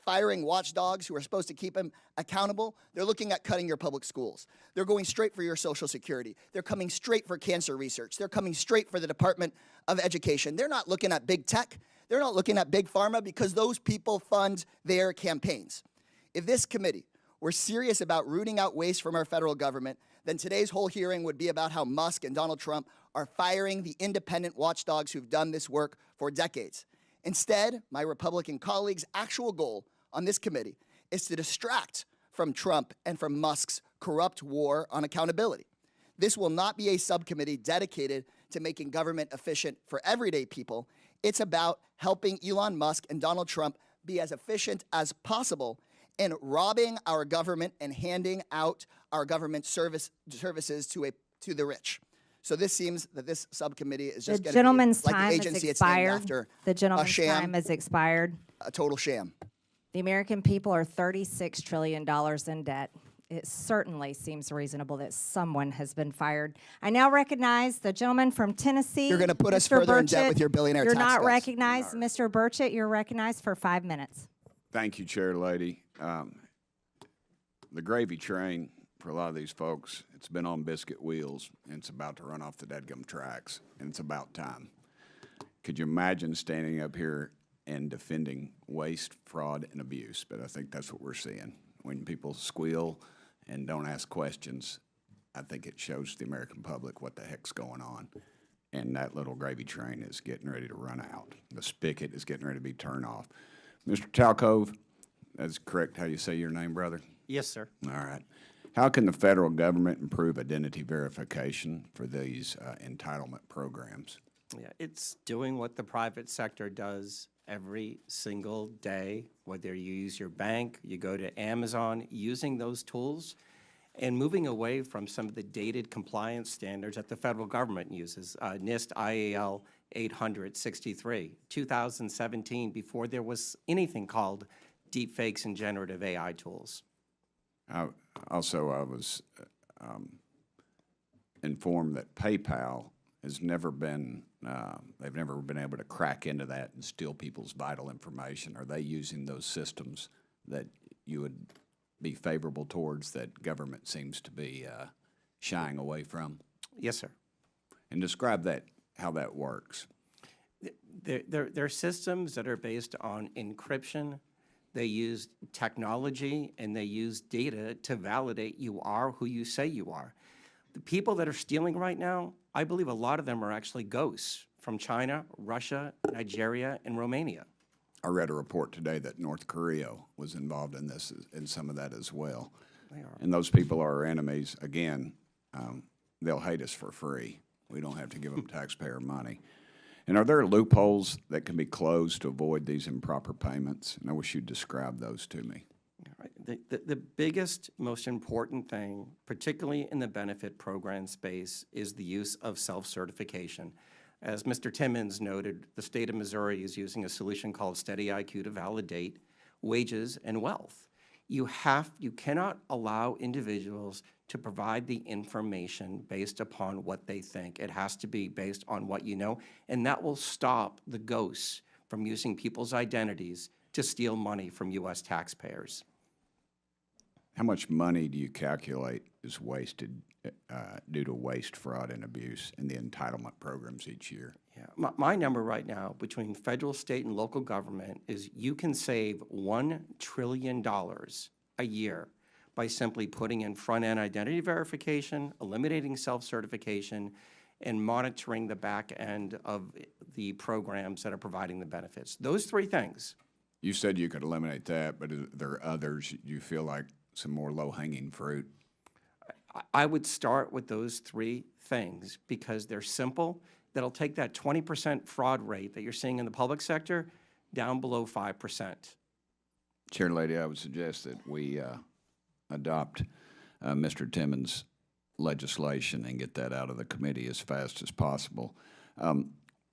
firing watchdogs who are supposed to keep him accountable. They're looking at cutting your public schools. They're going straight for your Social Security. They're coming straight for cancer research. They're coming straight for the Department of Education. They're not looking at big tech. They're not looking at big pharma because those people fund their campaigns. If this committee were serious about rooting out waste from our federal government, then today's whole hearing would be about how Musk and Donald Trump are firing the independent watchdogs who've done this work for decades. Instead, my Republican colleagues' actual goal on this committee is to distract from Trump and from Musk's corrupt war on accountability. This will not be a subcommittee dedicated to making government efficient for everyday people. It's about helping Elon Musk and Donald Trump be as efficient as possible in robbing our government and handing out our government services to the rich. So this seems that this subcommittee is just going to be like the agency it's named after. The gentleman's a sham, time has expired. a total sham. The American people are $36 trillion in debt. It certainly seems reasonable that someone has been fired. I now recognize the gentleman from Tennessee. You're going to put us Mr. further in debt Burchett. with your billionaire You're tax not cuts. recognized. Mr. Burchett, you're recognized for 5 minutes. Thank you, Chair Lady. The gravy train for a lot of these folks, it's been on biscuit wheels, and it's about to run off the dadgum tracks, and it's about time. Could you imagine standing up here and defending waste, fraud, and abuse? But I think that's what we're seeing. When people squeal and don't ask questions, I think it shows the American public what the heck's going on. And that little gravy train is getting ready to run out. The spigot is getting ready to be turned off. Mr. Talcove, that's correct how you say your name, brother? Yes, sir. All right. How can the federal government improve identity verification for these entitlement programs? Yeah, it's doing what the private sector does every single day, whether you use your bank, you go to Amazon, using those tools and moving away from some of the dated compliance standards that the federal government uses, NIST, IAL, 863. 2017, before there was anything called deepfakes and generative AI tools. I was informed that PayPal has never been, they've never been able to crack into that and steal people's vital information. Are they using those systems that you would be favorable towards that government seems to be shying away from? Yes, sir. And describe that, how that works. They're systems that are based on encryption. They use technology and they use data to validate you are who you say you are. The people that are stealing right now, I believe a lot of them are actually ghosts from China, Russia, Nigeria, and Romania. I read a report today that North Korea was involved in this, in some of that as well. They are. And those people are our enemies. Again, they'll hate us for free. We don't have to give them taxpayer money. And are there loopholes that can be closed to avoid these improper payments? And I wish you'd describe those to me. The biggest, most important thing, particularly in the benefit program space, is the use of self-certification. As Mr. Timmons noted, the state of Missouri is using a solution called Steady IQ to validate wages and wealth. You cannot allow individuals to provide the information based upon what they think. It has to be based on what you know, and that will stop the ghosts from using people's identities to steal money from U.S. taxpayers. How much money do you calculate is wasted due to waste, fraud, and abuse in the entitlement programs each year? Yeah. My number right now between federal, state, and local government is you can save $1 trillion a year by simply putting in front-end identity verification, eliminating self-certification, and monitoring the back end of the programs that are providing the benefits. Those three things. You said you could eliminate that, but there are others you feel like some more low-hanging fruit? I would start with those three things because they're simple. That'll take that 20% fraud rate that you're seeing in the public sector down below 5%. Chair Lady, I would suggest that we adopt Mr. Timmons' legislation and get that out of the committee as fast as possible.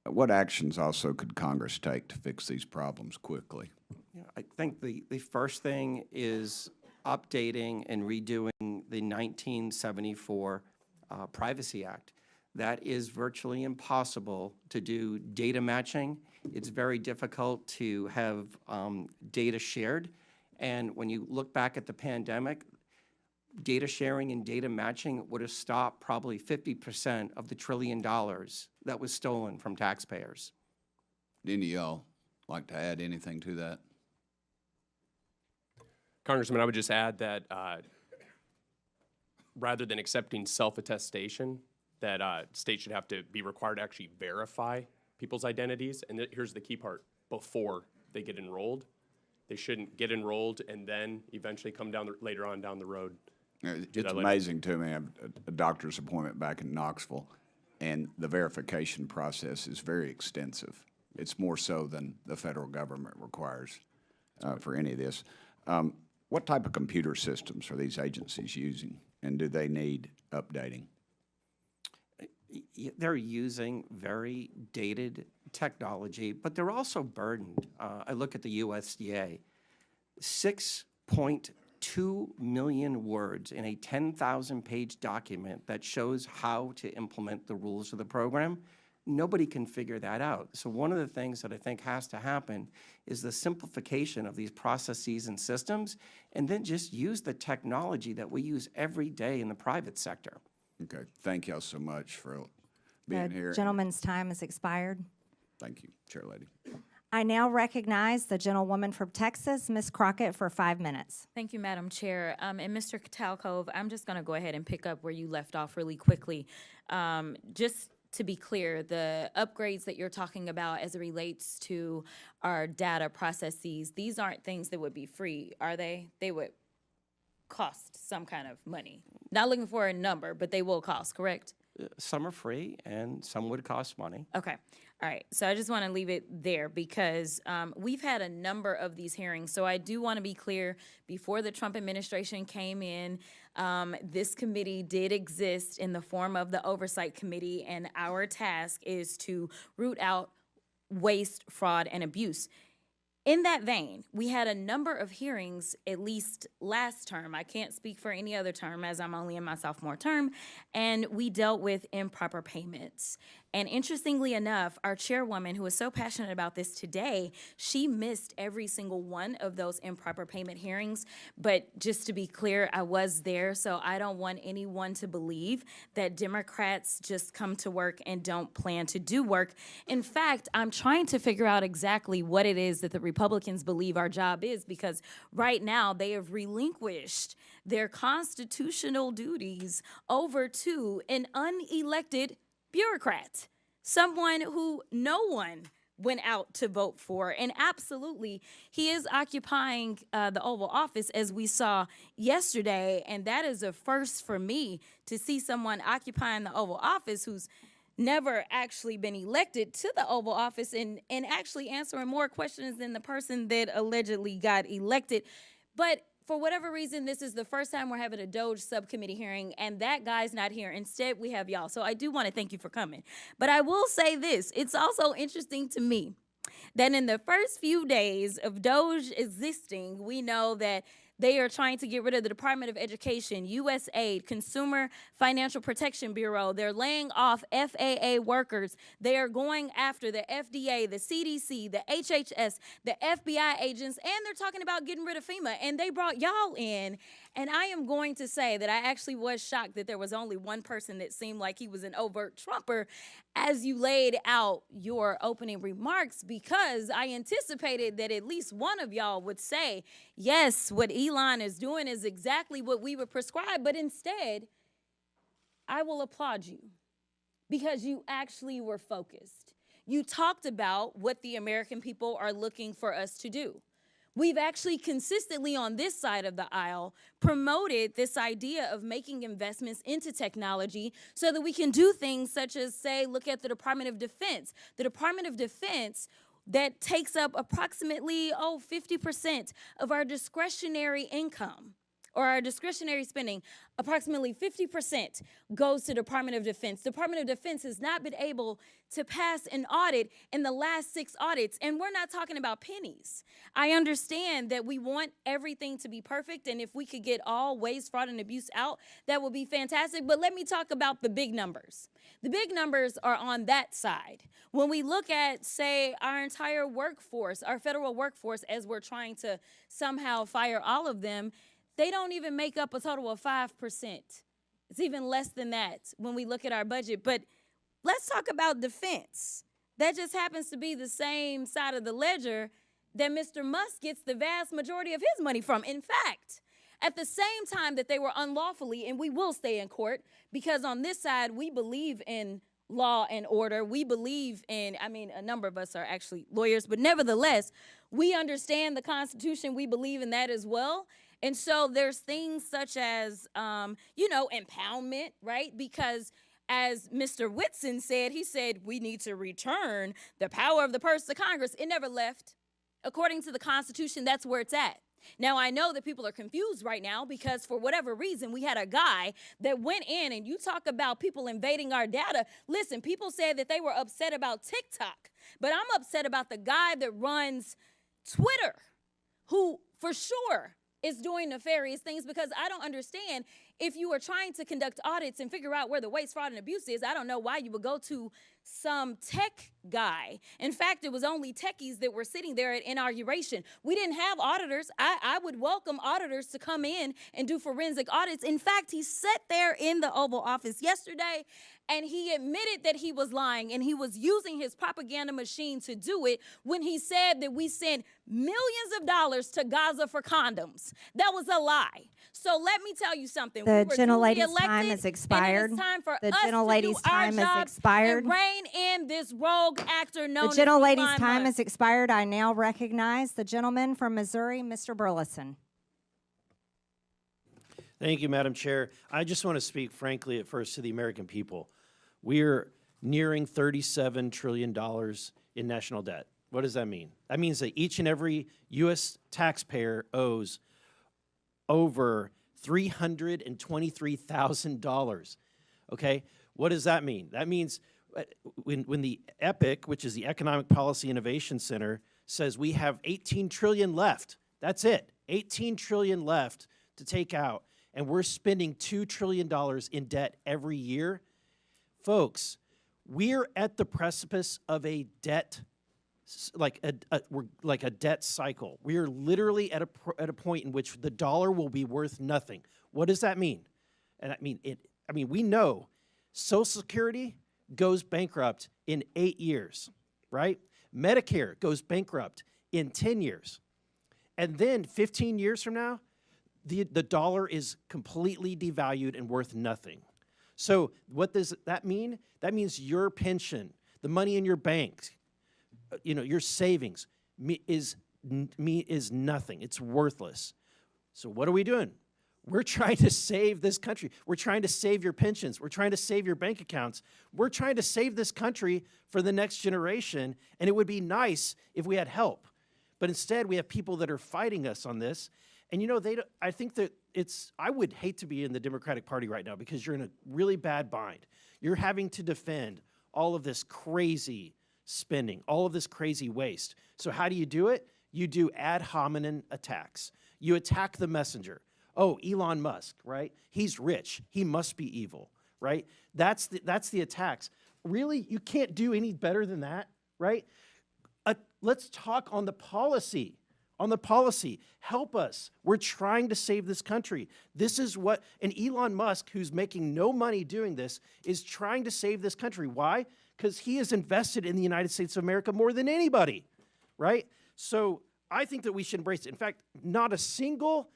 What actions also could Congress take to fix these problems quickly? Yeah, I think the first thing is updating and redoing the 1974 Privacy Act. That is virtually impossible to do data matching. It's very difficult to have data shared. And when you look back at the pandemic, data sharing and data matching would have stopped probably 50% of the $1 trillion that was stolen from taxpayers. Do any of y'all like to add anything to that? Congressman, I would just add that rather than accepting self-attestation, that states should have to be required to actually verify people's identities. And here's the key part: before they get enrolled, they shouldn't get enrolled and then eventually come down later on down the road. It's amazing to me. I have a doctor's appointment back in Knoxville, and the verification process is very extensive. It's more so than the federal government requires for any of this. What type of computer systems are these agencies using, and do they need updating? They're using very dated technology, but they're also burdened. I look at the USDA, 6.2 million words in a 10,000-page document that shows how to implement the rules of the program. Nobody can figure that out. So one of the things that I think has to happen is the simplification of these processes and systems, and then just use the technology that we use every day in the private sector. Okay, thank y'all so much for being here. The gentleman's time has expired. Thank you, Chair Lady. I now recognize the gentlewoman from Texas, Ms. Crockett, for 5 minutes. Thank you, Madam Chair. And Mr. Talcove, I'm just going to go ahead and pick up where you left off really quickly. Just to be clear, the upgrades that you're talking about as it relates to our data processes, these aren't things that would be free, are they? They would cost some kind of money. Not looking for a number, but they will cost, correct? Some are free and some would cost money. Okay. All right. So I just want to leave it there because we've had a number of these hearings. So I do want to be clear, before the Trump administration came in, This committee did exist in the form of the Oversight Committee, and our task is to root out waste, fraud, and abuse. In that vein, we had a number of hearings, at least last term. I can't speak for any other term as I'm only in my sophomore term, and we dealt with improper payments. And interestingly enough, our chairwoman, who is so passionate about this today, she missed every single one of those improper payment hearings. But just to be clear, I was there, so I don't want anyone to believe that Democrats just come to work and don't plan to do work. In fact, I'm trying to figure out exactly what it is that the Republicans believe our job is, because right now they have relinquished their constitutional duties over to an unelected bureaucrat, someone who no one went out to vote for. And absolutely, he is occupying the Oval Office, as we saw yesterday. And that is a first for me, to see someone occupying the Oval Office who's never actually been elected to the Oval Office and actually answering more questions than the person that allegedly got elected. But for whatever reason, this is the first time we're having a DOGE subcommittee hearing, and that guy's not here. Instead, we have y'all. So I do want to thank you for coming. But I will say this. It's also interesting to me that in the first few days of DOGE existing, we know that they are trying to get rid of the Department of Education, USAID, Consumer Financial Protection Bureau. They're laying off FAA workers. They are going after the FDA, the CDC, the HHS, the FBI agents, and they're talking about getting rid of FEMA. And they brought y'all in. And I am going to say that I actually was shocked that there was only one person that seemed like he was an overt Trumper as you laid out your opening remarks, because I anticipated that at least one of y'all would say, yes, what Elon is doing is exactly what we would prescribe. But instead, I will applaud you because you actually were focused. You talked about what the American people are looking for us to do. We've actually consistently on this side of the aisle promoted this idea of making investments into technology so that we can do things such as, say, look at the Department of Defense. The Department of Defense that takes up approximately, 50% of our discretionary income or our discretionary spending. Approximately 50% goes to Department of Defense. Department of Defense has not been able to pass an audit in the last 6 audits, and we're not talking about pennies. I understand that we want everything to be perfect, and if we could get all waste, fraud, and abuse out, that would be fantastic. But let me talk about the big numbers. The big numbers are on that side. When we look at, say, our entire workforce, our federal workforce, as we're trying to somehow fire all of them, they don't even make up a total of 5%. It's even less than that when we look at our budget. But let's talk about defense. That just happens to be the same side of the ledger that Mr. Musk gets the vast majority of his money from. In fact, at the same time that they were unlawfully, and we will stay in court, because on this side, we believe in law and order. We believe in, a number of us are actually lawyers, but nevertheless, we understand the Constitution. We believe in that as well. And so there's things such as, impoundment, right? Because as Mr. Whitson said, he said, we need to return the power of the purse to Congress. It never left. According to the Constitution, that's where it's at. Now, I know that people are confused right now because for whatever reason, we had a guy that went in, and you talk about people invading our data. Listen, people said that they were upset about TikTok, but I'm upset about the guy that runs Twitter, who for sure is doing nefarious things, because I don't understand, if you are trying to conduct audits and figure out where the waste, fraud, and abuse is, I don't know why you would go to some tech guy. In fact, it was only techies that were sitting there at inauguration. We didn't have auditors. I would welcome auditors to come in and do forensic audits. In fact, he sat there in the Oval Office yesterday and he admitted that he was lying, and he was using his propaganda machine to do it when he said that we sent millions of dollars to Gaza for condoms. That was a lie. So let me tell you something. The we gentlelady's time has expired. And it is time for the us gentlelady's to do our time job has expired. and rein in this rogue actor known The as gentlelady's Elon time Musk. has expired. I now recognize the gentleman from Missouri, Mr. Burleson. Thank you, Madam Chair. I just want to speak frankly at first to the American people. We're nearing $37 trillion in national debt. What does that mean? That means that each and every U.S. taxpayer owes over $323,000. Okay, what does that mean? That means when the EPIC, which is the Economic Policy Innovation Center, says we have 18 trillion left. That's it, 18 trillion left to take out, and we're spending $2 trillion in debt every year. Folks, we're at the precipice of a debt, we're like a debt cycle. We are literally at a point in which the dollar will be worth nothing. What does that mean? And we know Social Security goes bankrupt in 8 years, right? Medicare goes bankrupt in 10 years. And then 15 years from now, the dollar is completely devalued and worth nothing. So what does that mean? That means your pension, the money in your bank, your savings is nothing. It's worthless. So what are we doing? We're trying to save this country. We're trying to save your pensions. We're trying to save your bank accounts. We're trying to save this country for the next generation, and it would be nice if we had help. But instead, we have people that are fighting us on this. And I think that I would hate to be in the Democratic Party right now because you're in a really bad bind. You're having to defend all of this crazy spending, all of this crazy waste. So how do you do it? You do ad hominem attacks. You attack the messenger. Oh, Elon Musk, right? He's rich. He must be evil, right? That's the attacks. Really, you can't do any better than that, right? Let's talk on the policy. Help us. We're trying to save this country. And Elon Musk, who's making no money doing this, is trying to save this country. Why? Because he has invested in the United States of America more than anybody, right? So I think that we should embrace it. In fact, not a single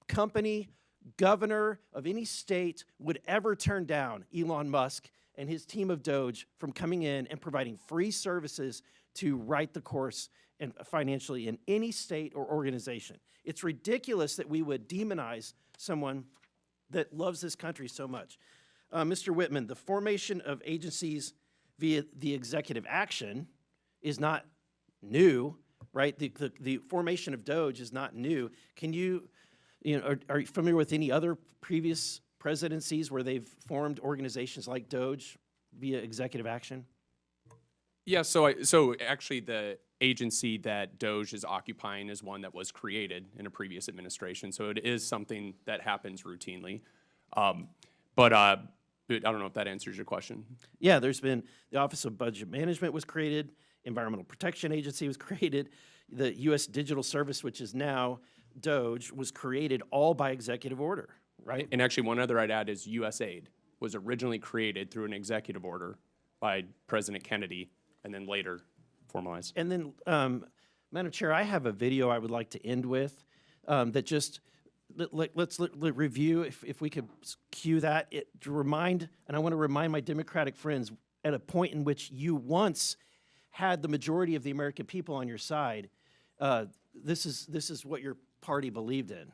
company, governor of any state would ever turn down Elon Musk and his team of DOGE from coming in and providing free services to right the course and financially in any state or organization. It's ridiculous that we would demonize someone that loves this country so much. Mr. Whitman, the formation of agencies via the executive action is not new, right? The formation of DOGE is not new. Can you, are you familiar with any other previous presidencies where they've formed organizations like DOGE via executive action? Yeah, so actually the agency that DOGE is occupying is one that was created in a previous administration, so it is something that happens routinely. But I don't know if that answers your question. Yeah, there's been the Office of Budget Management was created, Environmental Protection Agency was created, the U.S. Digital Service, which is now DOGE, was created all by executive order, right? And actually one other I'd add is USAID was originally created through an executive order by President Kennedy and then later formalized. And then, Madam Chair, I have a video I would like to end with that just, let's review, if we could cue that, to remind, and I want to remind my Democratic friends, at a point in which you once had the majority of the American people on your side, this is what your party believed in.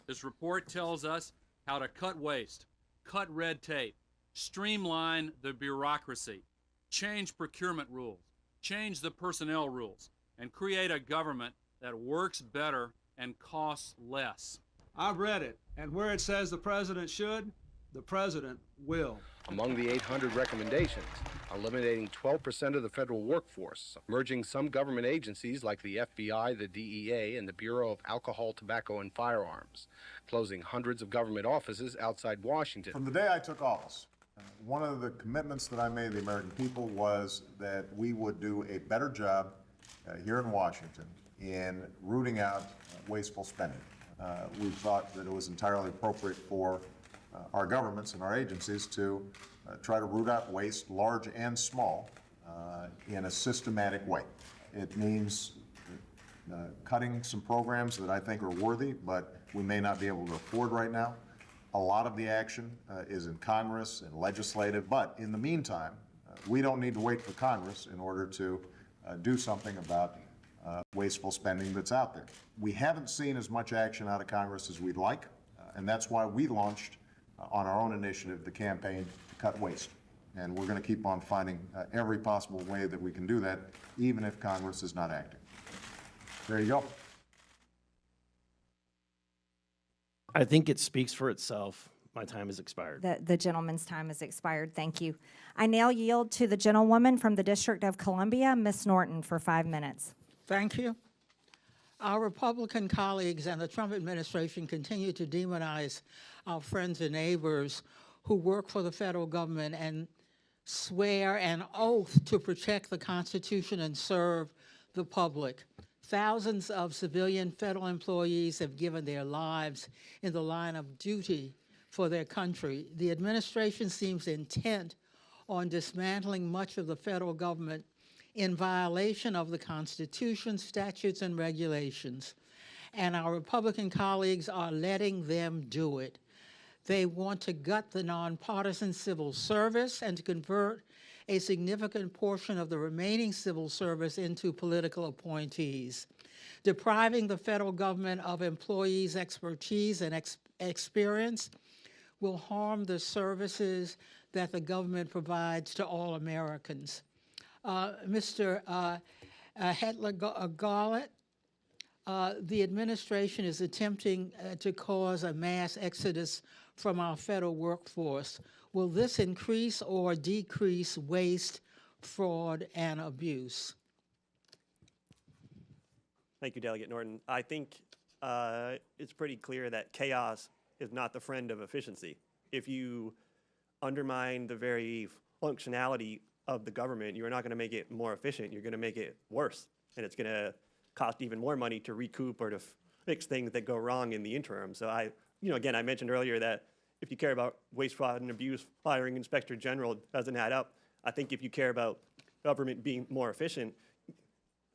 This report tells us how to cut waste, cut red tape, streamline the bureaucracy, change procurement rules, change the personnel rules, and create a government that works better and costs less. I've read it, and where it says the president should, the president will. Among the 800 recommendations, eliminating 12% of the federal workforce, merging some government agencies like the FBI, the DEA, and the Bureau of Alcohol, Tobacco, and Firearms, closing hundreds of government offices outside Washington. From the day I took office, one of the commitments that I made to the American people was that we would do a better job here in Washington in rooting out wasteful spending. We thought that it was entirely appropriate for our governments and our agencies to try to root out waste, large and small, in a systematic way. It means cutting some programs that I think are worthy, but we may not be able to afford right now. A lot of the action is in Congress and legislative, but in the meantime, we don't need to wait for Congress in order to do something about wasteful spending that's out there. We haven't seen as much action out of Congress as we'd like, and that's why we launched on our own initiative the campaign to cut waste. And we're going to keep on finding every possible way that we can do that, even if Congress is not acting. There you go. I think it speaks for itself. My time has expired. The gentleman's time has expired. Thank you. I now yield to the gentlewoman from the District of Columbia, Ms. Norton, for 5 minutes. Thank you. Our Republican colleagues and the Trump administration continue to demonize our friends and neighbors who work for the federal government and swear an oath to protect the Constitution and serve the public. Thousands of civilian federal employees have given their lives in the line of duty for their country. The administration seems intent on dismantling much of the federal government in violation of the Constitution, statutes, and regulations. And our Republican colleagues are letting them do it. They want to gut the nonpartisan civil service and to convert a significant portion of the remaining civil service into political appointees. Depriving the federal government of employees' expertise and experience will harm the services that the government provides to all Americans. Mr. Hetler-Garlett, the administration is attempting to cause a mass exodus from our federal workforce. Will this increase or decrease waste, fraud, and abuse? Thank you, Delegate Norton. I think it's pretty clear that chaos is not the friend of efficiency. If you undermine the very functionality of the government, you're not going to make it more efficient. You're going to make it worse, and it's going to cost even more money to recoup or to fix things that go wrong in the interim. So again, I mentioned earlier that if you care about waste, fraud, and abuse, firing Inspector General doesn't add up. I think if you care about government being more efficient,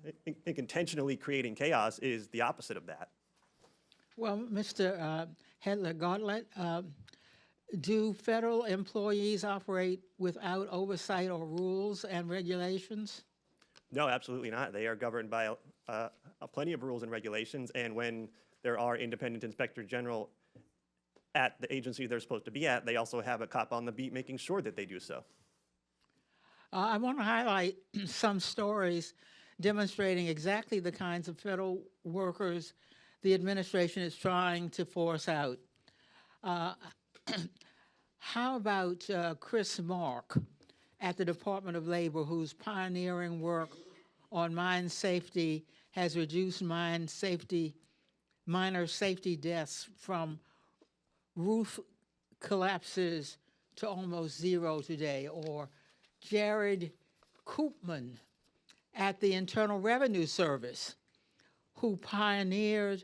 I think intentionally creating chaos is the opposite of that. Well, Mr. Hetler-Garlett, do federal employees operate without oversight or rules and regulations? No, absolutely not. They are governed by plenty of rules and regulations, and when there are independent inspector general at the agency they're supposed to be at, they also have a cop on the beat making sure that they do so. I want to highlight some stories demonstrating exactly the kinds of federal workers the administration is trying to force out. How about Chris Mark at the Department of Labor, whose pioneering work on mine safety has reduced minor safety deaths from roof collapses to almost zero today? Or Jared Koopman at the Internal Revenue Service, who pioneered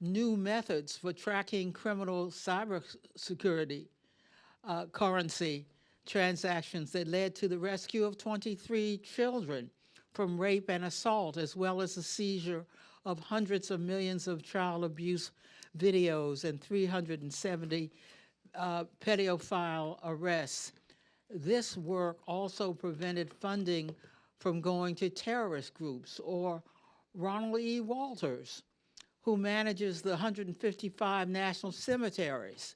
new methods for tracking criminal cybersecurity currency transactions that led to the rescue of 23 children from rape and assault, as well as the seizure of hundreds of millions of child abuse videos and 370 pedophile arrests. This work also prevented funding from going to terrorist groups. Or Ronald E. Walters, who manages the 155 national cemeteries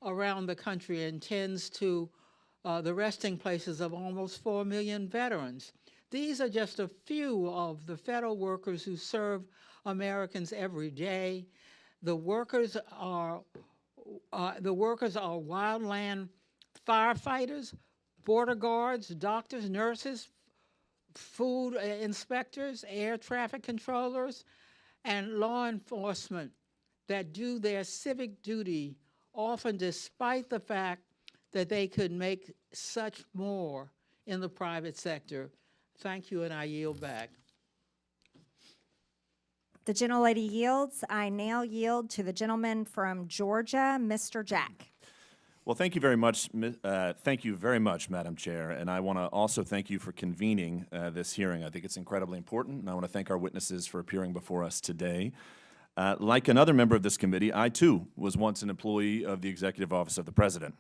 around the country and tends to the resting places of almost 4 million veterans. These are just a few of the federal workers who serve Americans every day. The workers are wildland firefighters, border guards, doctors, nurses, food inspectors, air traffic controllers, and law enforcement that do their civic duty, often despite the fact that they could make such more in the private sector. Thank you, and I yield back. The gentlelady yields. I now yield to the gentleman from Georgia, Mr. Jack. Well, thank you very much. Thank you very much, Madam Chair, and I want to also thank you for convening this hearing. I think it's incredibly important, and I want to thank our witnesses for appearing before us today. Like another member of this committee, I too was once an employee of the Executive Office of the President.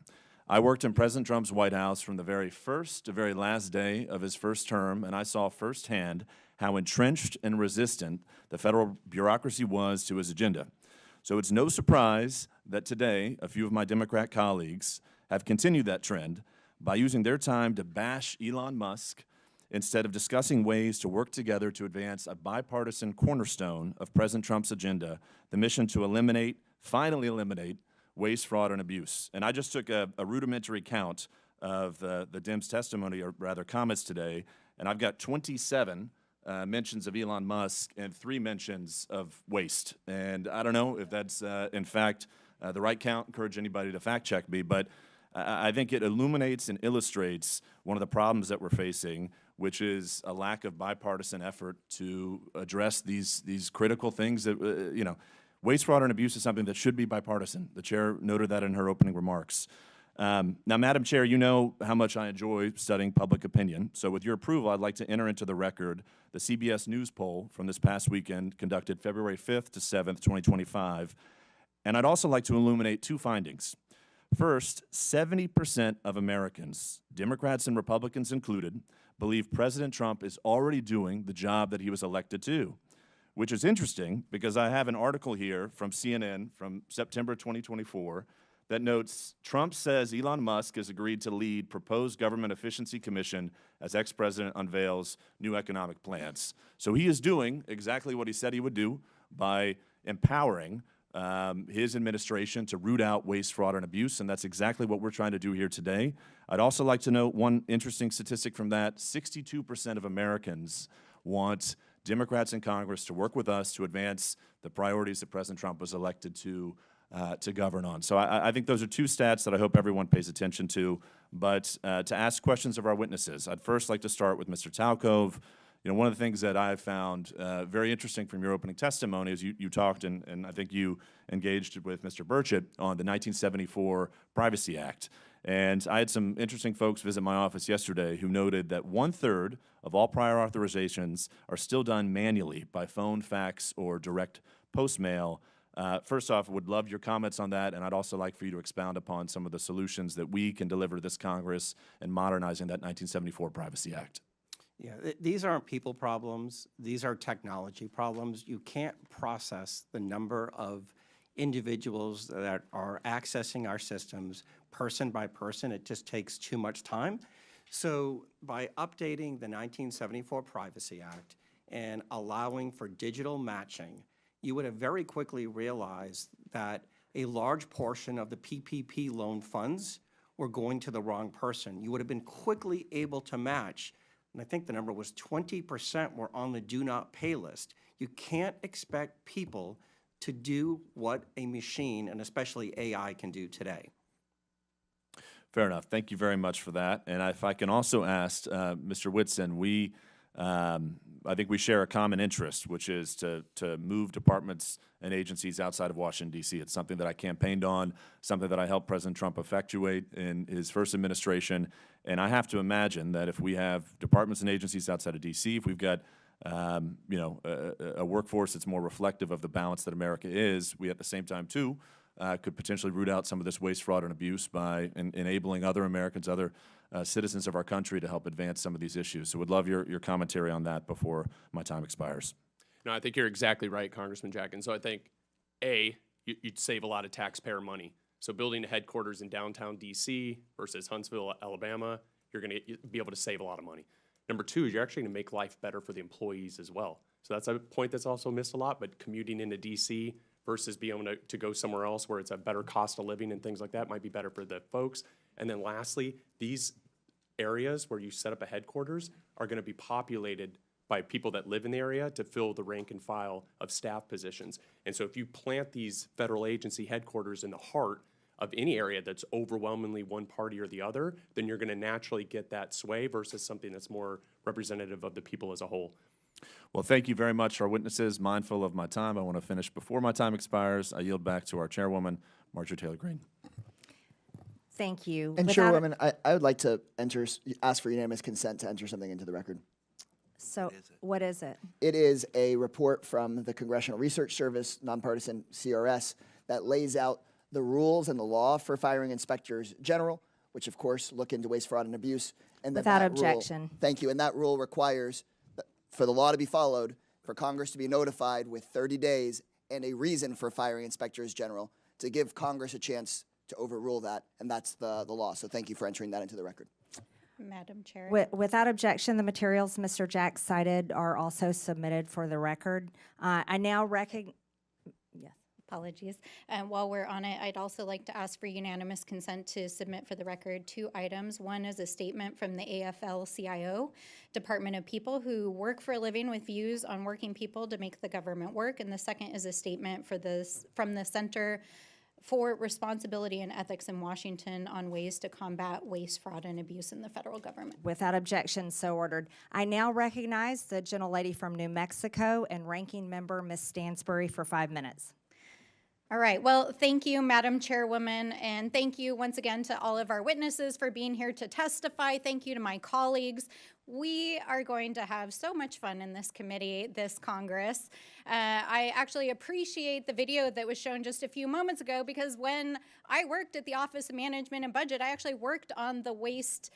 I worked in President Trump's White House from the very first to very last day of his first term, and I saw firsthand how entrenched and resistant the federal bureaucracy was to his agenda. So it's no surprise that today a few of my Democrat colleagues have continued that trend by using their time to bash Elon Musk instead of discussing ways to work together to advance a bipartisan cornerstone of President Trump's agenda, the mission to eliminate finally eliminate waste, fraud, and abuse. And I just took a rudimentary count of the Dems' testimony, or rather comments today, and I've got 27 mentions of Elon Musk and 3 mentions of waste. And I don't know if that's, in fact, the right count. Encourage anybody to fact check me, but I think it illuminates and illustrates one of the problems that we're facing, which is a lack of bipartisan effort to address these critical things that, you know, waste, fraud, and abuse is something that should be bipartisan. The chair noted that in her opening remarks. Now, Madam Chair, you know how much I enjoy studying public opinion. So with your approval, I'd like to enter into the record the CBS News poll from this past weekend, conducted February 5th to 7th, 2025. And I'd also like to illuminate 2 findings. First, 70% of Americans, Democrats and Republicans included, believe President Trump is already doing the job that he was elected to, which is interesting because I have an article here from CNN from September 2024 that notes Trump says Elon Musk has agreed to lead proposed government efficiency commission as ex-president unveils new economic plans. So he is doing exactly what he said he would do by empowering his administration to root out waste, fraud, and abuse, and that's exactly what we're trying to do here today. I'd also like to note one interesting statistic from that. 62% of Americans want Democrats in Congress to work with us to advance the priorities that President Trump was elected to govern on. So I think those are 2 stats that I hope everyone pays attention to. But to ask questions of our witnesses, I'd first like to start with Mr. Talcove. You know, one of the things that I've found very interesting from your opening testimony is you talked, and I think you engaged with Mr. Burchett on the 1974 Privacy Act. And I had some interesting folks visit my office yesterday who noted that 1/3 of all prior authorizations are still done manually by phone, fax, or direct post mail. First off, would love your comments on that, and I'd also like for you to expound upon some of the solutions that we can deliver to this Congress in modernizing that 1974 Privacy Act. Yeah, these aren't people problems. These are technology problems. You can't process the number of individuals that are accessing our systems person by person. It just takes too much time. So by updating the 1974 Privacy Act and allowing for digital matching, you would have very quickly realized that a large portion of the PPP loan funds were going to the wrong person. You would have been quickly able to match, and I think the number was 20% were on the do not pay list. You can't expect people to do what a machine, and especially AI, can do today. Fair enough. Thank you very much for that. And if I can also ask Mr. Whitson, I think we share a common interest, which is to move departments and agencies outside of Washington, D.C. It's something that I campaigned on, something that I helped President Trump effectuate in his first administration. And I have to imagine that if we have departments and agencies outside of D.C., if we've got a workforce that's more reflective of the balance that America is, we at the same time, too, could potentially root out some of this waste, fraud, and abuse by enabling other Americans, other citizens of our country to help advance some of these issues. So would love your commentary on that before my time expires. No, I think you're exactly right, Congressman Jack. And so I think, you'd save a lot of taxpayer money. So building a headquarters in downtown D.C. versus Huntsville, Alabama, you're going to be able to save a lot of money. Number 2 is you're actually going to make life better for the employees as well. So that's a point that's also missed a lot, but commuting into D.C. versus being able to go somewhere else where it's a better cost of living and things like that might be better for the folks. And then lastly, these areas where you set up a headquarters are going to be populated by people that live in the area to fill the rank and file of staff positions. And so if you plant these federal agency headquarters in the heart of any area that's overwhelmingly one party or the other, then you're going to naturally get that sway versus something that's more representative of the people as a whole. Well, thank you very much, our witnesses. Mindful of my time, I want to finish before my time expires. I yield back to our chairwoman, Marjorie Taylor Greene. Thank you. And Chairwoman, I would like to ask for unanimous consent to enter something into the record. So what is it? It is a report from the Congressional Research Service, nonpartisan CRS, that lays out the rules and the law for firing inspectors general, which of course look into waste, fraud, and abuse. And Without that objection. Rule, thank you. And that rule requires, for the law to be followed, for Congress to be notified with 30 days and a reason for firing inspectors general to give Congress a chance to overrule that, and that's the law. So thank you for entering that into the record. Madam Chair. Without objection, the materials Mr. Jack cited are also submitted for the record. I now recognize. Yes. Apologies. While we're on it, I'd also like to ask for unanimous consent to submit for the record 2 items. One is a statement from the AFL-CIO, Department of People who work for a living with views on working people to make the government work. And the second is a statement from the Center for Responsibility and Ethics in Washington on ways to combat waste, fraud, and abuse in the federal government. Without objection, so ordered. I now recognize the gentlelady from New Mexico and Ranking Member Ms. Stansbury for 5 minutes. All right, well, thank you, Madam Chairwoman, and thank you once again to all of our witnesses for being here to testify. Thank you to my colleagues. We are going to have so much fun in this committee, this Congress. I actually appreciate the video that was shown just a few moments ago because when I worked at the Office of Management and Budget, I actually worked on the waste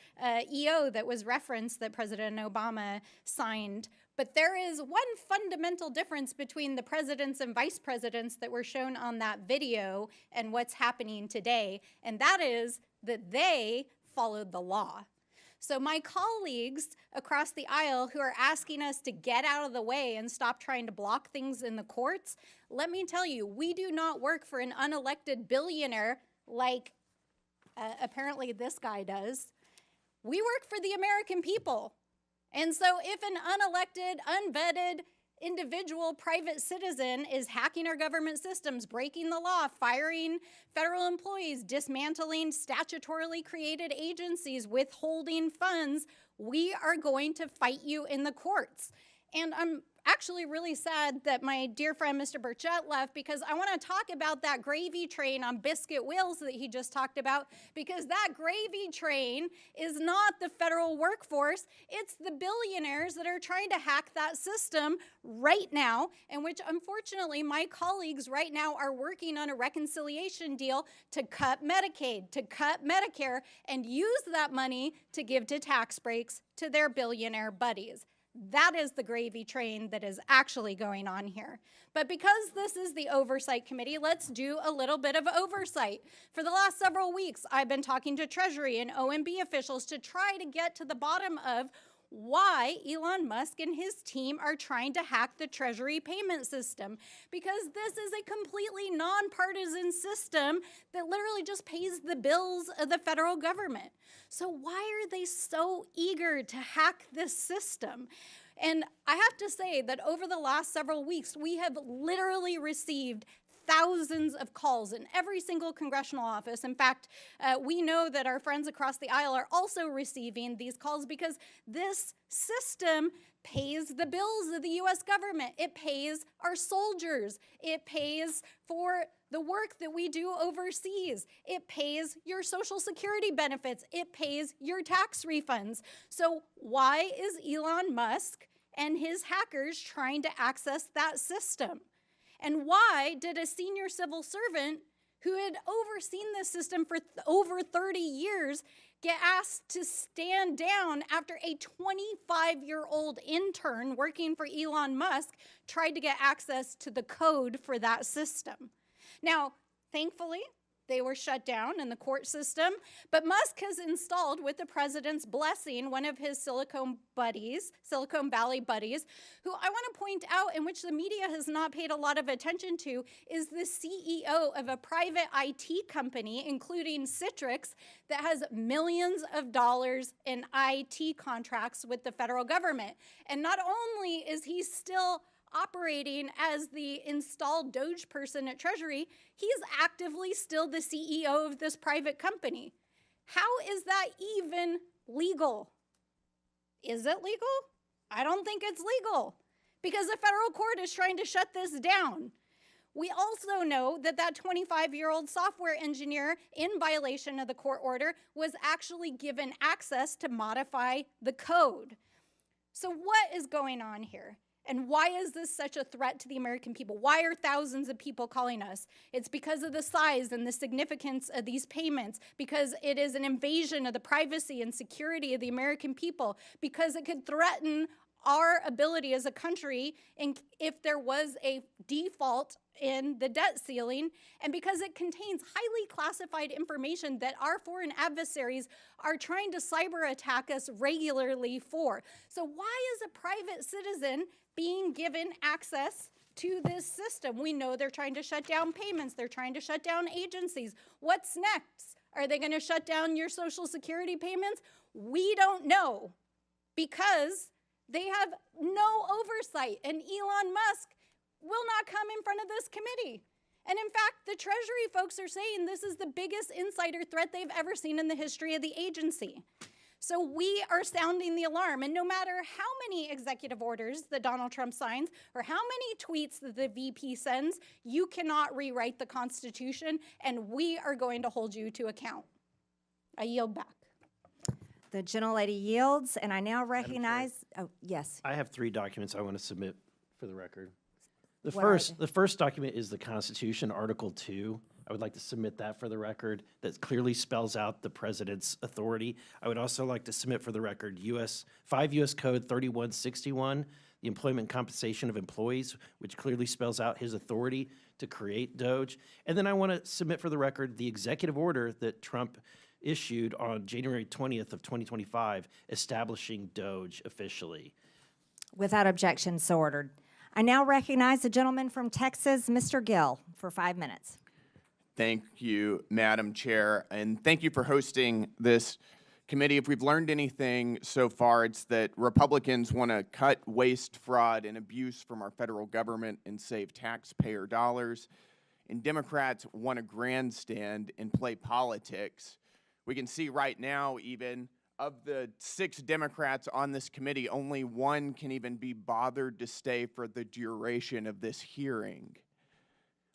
EO that was referenced that President Obama signed. But there is one fundamental difference between the presidents and vice presidents that were shown on that video and what's happening today, and that is that they followed the law. So my colleagues across the aisle who are asking us to get out of the way and stop trying to block things in the courts, let me tell you, we do not work for an unelected billionaire like apparently this guy does. We work for the American people. And so if an unelected, unvetted individual private citizen is hacking our government systems, breaking the law, firing federal employees, dismantling statutorily created agencies, withholding funds, we are going to fight you in the courts. And I'm actually really sad that my dear friend Mr. Burchett left because I want to talk about that gravy train on biscuit wheels that he just talked about, because that gravy train is not the federal workforce, it's the billionaires that are trying to hack that system right now, and which unfortunately my colleagues right now are working on a reconciliation deal to cut Medicaid, to cut Medicare, and use that money to give to tax breaks to their billionaire buddies. That is the gravy train that is actually going on here. But because this is the Oversight Committee, let's do a little bit of oversight. For the last several weeks, I've been talking to Treasury and OMB officials to try to get to the bottom of why Elon Musk and his team are trying to hack the Treasury payment system, because this is a completely nonpartisan system that literally just pays the bills of the federal government. So why are they so eager to hack this system? And I have to say that over the last several weeks, we have literally received thousands of calls in every single congressional office. In fact, we know that our friends across the aisle are also receiving these calls because this system pays the bills of the U.S. government. It pays our soldiers. It pays for the work that we do overseas. It pays your Social Security benefits. It pays your tax refunds. So why is Elon Musk and his hackers trying to access that system? And why did a senior civil servant who had overseen this system for over 30 years get asked to stand down after a 25-year-old intern working for Elon Musk tried to get access to the code for that system? Now, thankfully, they were shut down in the court system, but Musk has installed, with the president's blessing, one of his Silicon Valley buddies, who I want to point out, in which the media has not paid a lot of attention to, is the CEO of a private IT company, including Citrix, that has millions of dollars in IT contracts with the federal government. And not only is he still operating as the installed DOGE person at Treasury, he's actively still the CEO of this private company. How is that even legal? Is it legal? I don't think it's legal because the federal court is trying to shut this down. We also know that that 25-year-old software engineer, in violation of the court order, was actually given access to modify the code. So what is going on here? And why is this such a threat to the American people? Why are thousands of people calling us? It's because of the size and the significance of these payments, because it is an invasion of the privacy and security of the American people, because it could threaten our ability as a country if there was a default in the debt ceiling, and because it contains highly classified information that our foreign adversaries are trying to cyber attack us regularly for. So why is a private citizen being given access to this system. We know they're trying to shut down payments. They're trying to shut down agencies. What's next? Are they going to shut down your Social Security payments? We don't know, because they have no oversight, and Elon Musk will not come in front of this committee. And in fact, the Treasury folks are saying this is the biggest insider threat they've ever seen in the history of the agency. So we are sounding the alarm, and no matter how many executive orders that Donald Trump signs or how many tweets that the VP sends, you cannot rewrite the Constitution, and we are going to hold you to account. I yield back. The gentlelady yields, and I now recognize, oh, yes. I have 3 documents I want to submit for the record. The What are first document is the Constitution, Article 2. I would like to submit that for the record. That clearly spells out the president's authority. I would also like to submit for the record 5 U.S. Code 3161, the employment compensation of employees, which clearly spells out his authority to create DOGE. And then I want to submit for the record the executive order that Trump issued on January 20th of 2025, establishing DOGE officially. Without objection, so ordered. I now recognize the gentleman from Texas, Mr. Gill, for 5 minutes. Thank you, Madam Chair, and thank you for hosting this committee. If we've learned anything so far, it's that Republicans want to cut waste, fraud, and abuse from our federal government and save taxpayer dollars, and Democrats want to grandstand and play politics. We can see right now, even, of the 6 Democrats on this committee, only 1 can even be bothered to stay for the duration of this hearing.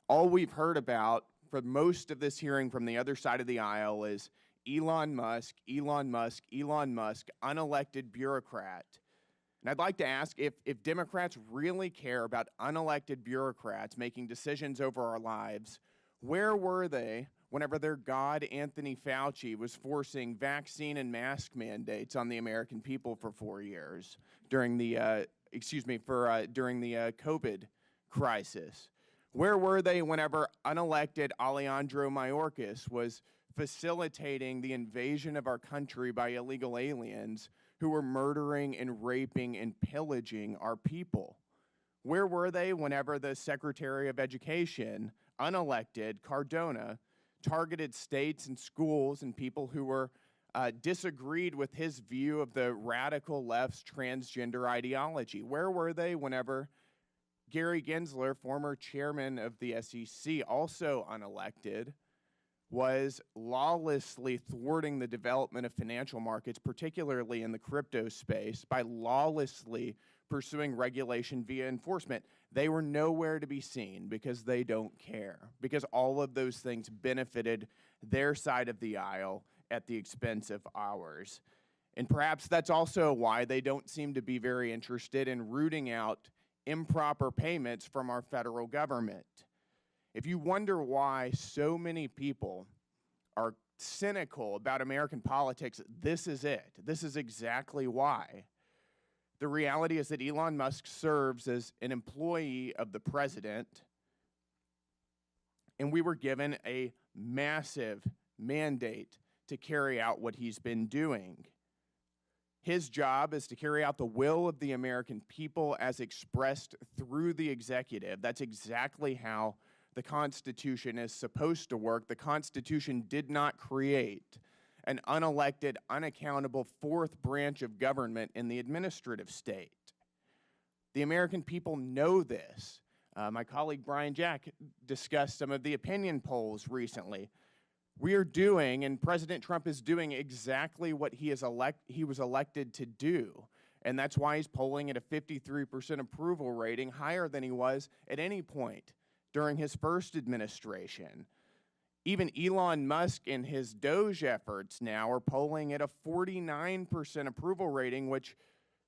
All we've heard about for most of this hearing from the other side of the aisle is Elon Musk, Elon Musk, Elon Musk, unelected bureaucrat. And I'd like to ask if Democrats really care about unelected bureaucrats making decisions over our lives, where were they whenever their god, Anthony Fauci, was forcing vaccine and mask mandates on the American people for 4 years during the, during the COVID crisis? Where were they whenever unelected Alejandro Mayorkas was facilitating the invasion of our country by illegal aliens who were murdering and raping and pillaging our people? Where were they whenever the Secretary of Education, unelected Cardona, targeted states and schools and people who were disagreed with his view of the radical left's transgender ideology? Where were they whenever Gary Gensler, former chairman of the SEC, also unelected, was lawlessly thwarting the development of financial markets, particularly in the crypto space, by lawlessly pursuing regulation via enforcement? They were nowhere to be seen because they don't care, because all of those things benefited their side of the aisle at the expense of ours. And perhaps that's also why they don't seem to be very interested in rooting out improper payments from our federal government. If you wonder why so many people are cynical about American politics, this is it. This is exactly why. The reality is that Elon Musk serves as an employee of the president, and we were given a massive mandate to carry out what he's been doing. His job is to carry out the will of the American people as expressed through the executive. That's exactly how the Constitution is supposed to work. The Constitution did not create an unelected, unaccountable 4th branch of government in the administrative state. The American people know this. My colleague Brian Jack discussed some of the opinion polls recently. We are doing, and President Trump is doing, exactly what he was elected to do. And that's why he's polling at a 53% approval rating, higher than he was at any point during his first administration. Even Elon Musk and his DOGE efforts now are polling at a 49% approval rating, which,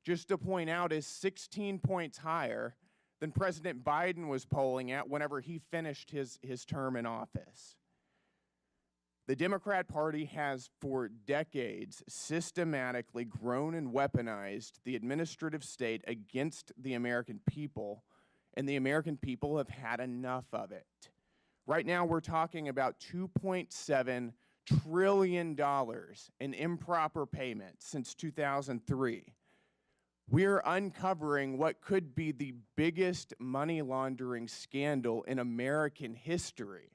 just to point out, is 16 points higher than President Biden was polling at whenever he finished his term in office. The Democrat Party has for decades systematically grown and weaponized the administrative state against the American people, and the American people have had enough of it. Right now, we're talking about $2.7 trillion in improper payments since 2003. We're uncovering what could be the biggest money laundering scandal in American history.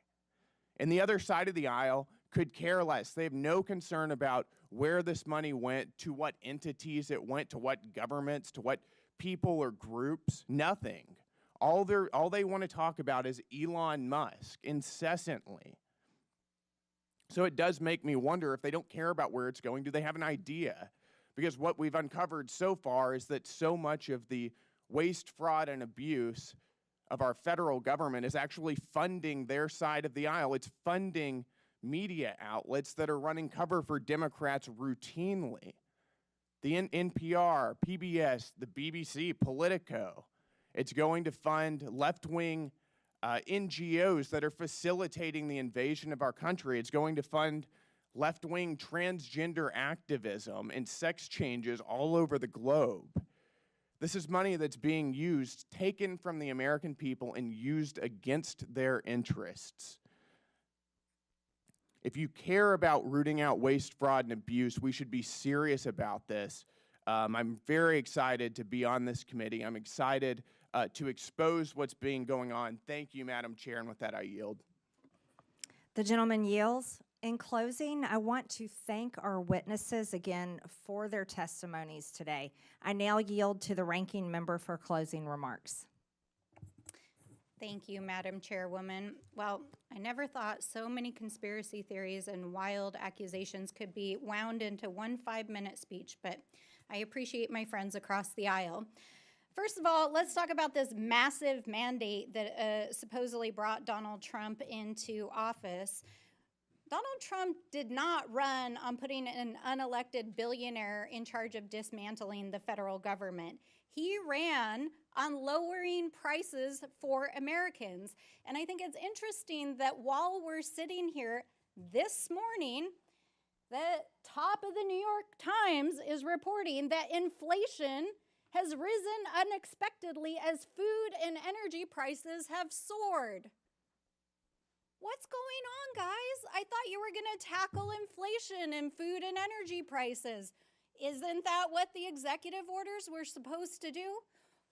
And the other side of the aisle could care less. They have no concern about where this money went, to what entities it went, to what governments, to what people or groups. Nothing. All they want to talk about is Elon Musk incessantly. So it does make me wonder, if they don't care about where it's going, do they have an idea? Because what we've uncovered so far is that so much of the waste, fraud, and abuse of our federal government is actually funding their side of the aisle. It's funding media outlets that are running cover for Democrats routinely. The NPR, PBS, the BBC, Politico. It's going to fund left-wing NGOs that are facilitating the invasion of our country. It's going to fund left-wing transgender activism and sex changes all over the globe. This is money that's being used, taken from the American people and used against their interests. If you care about rooting out waste, fraud, and abuse, we should be serious about this. I'm very excited to be on this committee. I'm excited to expose what's been going on. Thank you, Madam Chair, and with that, I yield. The gentleman yields. In closing, I want to thank our witnesses again for their testimonies today. I now yield to the ranking member for closing remarks. Thank you, Madam Chairwoman. Well, I never thought so many conspiracy theories and wild accusations could be wound into one 5-minute speech, but I appreciate my friends across the aisle. First of all, let's talk about this massive mandate that supposedly brought Donald Trump into office. Donald Trump did not run on putting an unelected billionaire in charge of dismantling the federal government. He ran on lowering prices for Americans. And I think it's interesting that while we're sitting here this morning, the top of the New York Times is reporting that inflation has risen unexpectedly as food and energy prices have soared. What's going on, guys? I thought you were going to tackle inflation and food and energy prices. Isn't that what the executive orders were supposed to do?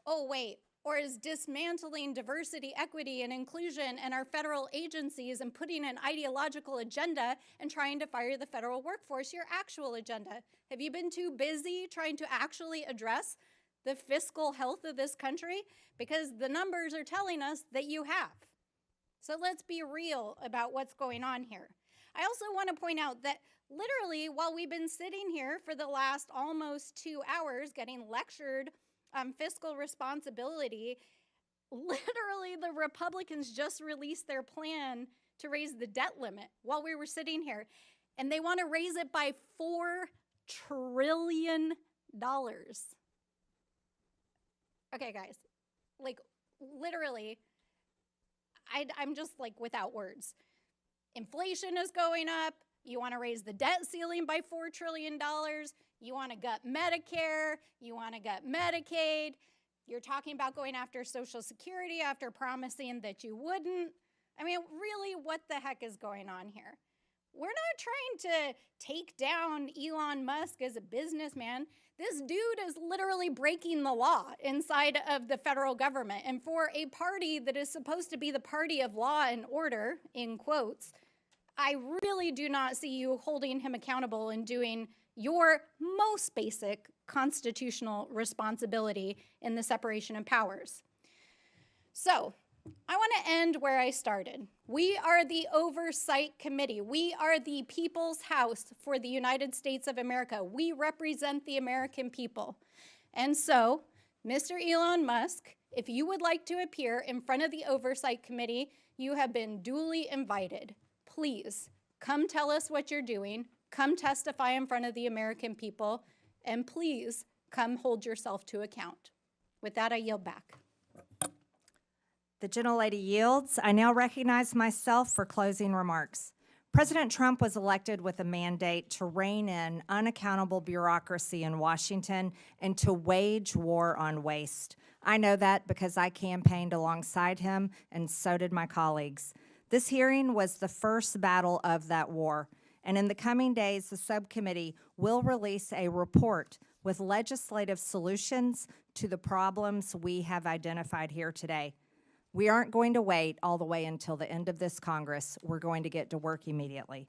Oh, wait. Or is dismantling diversity, equity, and inclusion and our federal agencies and putting an ideological agenda and trying to fire the federal workforce your actual agenda? Have you been too busy trying to actually address the fiscal health of this country? Because the numbers are telling us that you have. So let's be real about what's going on here. I also want to point out that literally while we've been sitting here for the last almost 2 hours getting lectured on fiscal responsibility, literally the Republicans just released their plan to raise the debt limit while we were sitting here. And they want to raise it by $4 trillion. Okay, guys, like literally, I'm just like without words. Inflation is going up. You want to raise the debt ceiling by $4 trillion. You want to gut Medicare. You want to gut Medicaid. You're talking about going after Social Security after promising that you wouldn't. I mean, really, what the heck is going on here? We're not trying to take down Elon Musk as a businessman. This dude is literally breaking the law inside of the federal government. And for a party that is supposed to be the party of law and order, in quotes, I really do not see you holding him accountable and doing your most basic constitutional responsibility in the separation of powers. So, I want to end where I started. We are the Oversight Committee. We are the People's House for the United States of America. We represent the American people. And so, Mr. Elon Musk, if you would like to appear in front of the Oversight Committee, you have been duly invited. Please, come tell us what you're doing. Come testify in front of the American people. And please, come hold yourself to account. With that, I yield back. The gentlelady yields. I now recognize myself for closing remarks. President Trump was elected with a mandate to rein in unaccountable bureaucracy in Washington and to wage war on waste. I know that because I campaigned alongside him, and so did my colleagues. This hearing was the first battle of that war. And in the coming days, the subcommittee will release a report with legislative solutions to the problems we have identified here today. We aren't going to wait all the way until the end of this Congress. We're going to get to work immediately.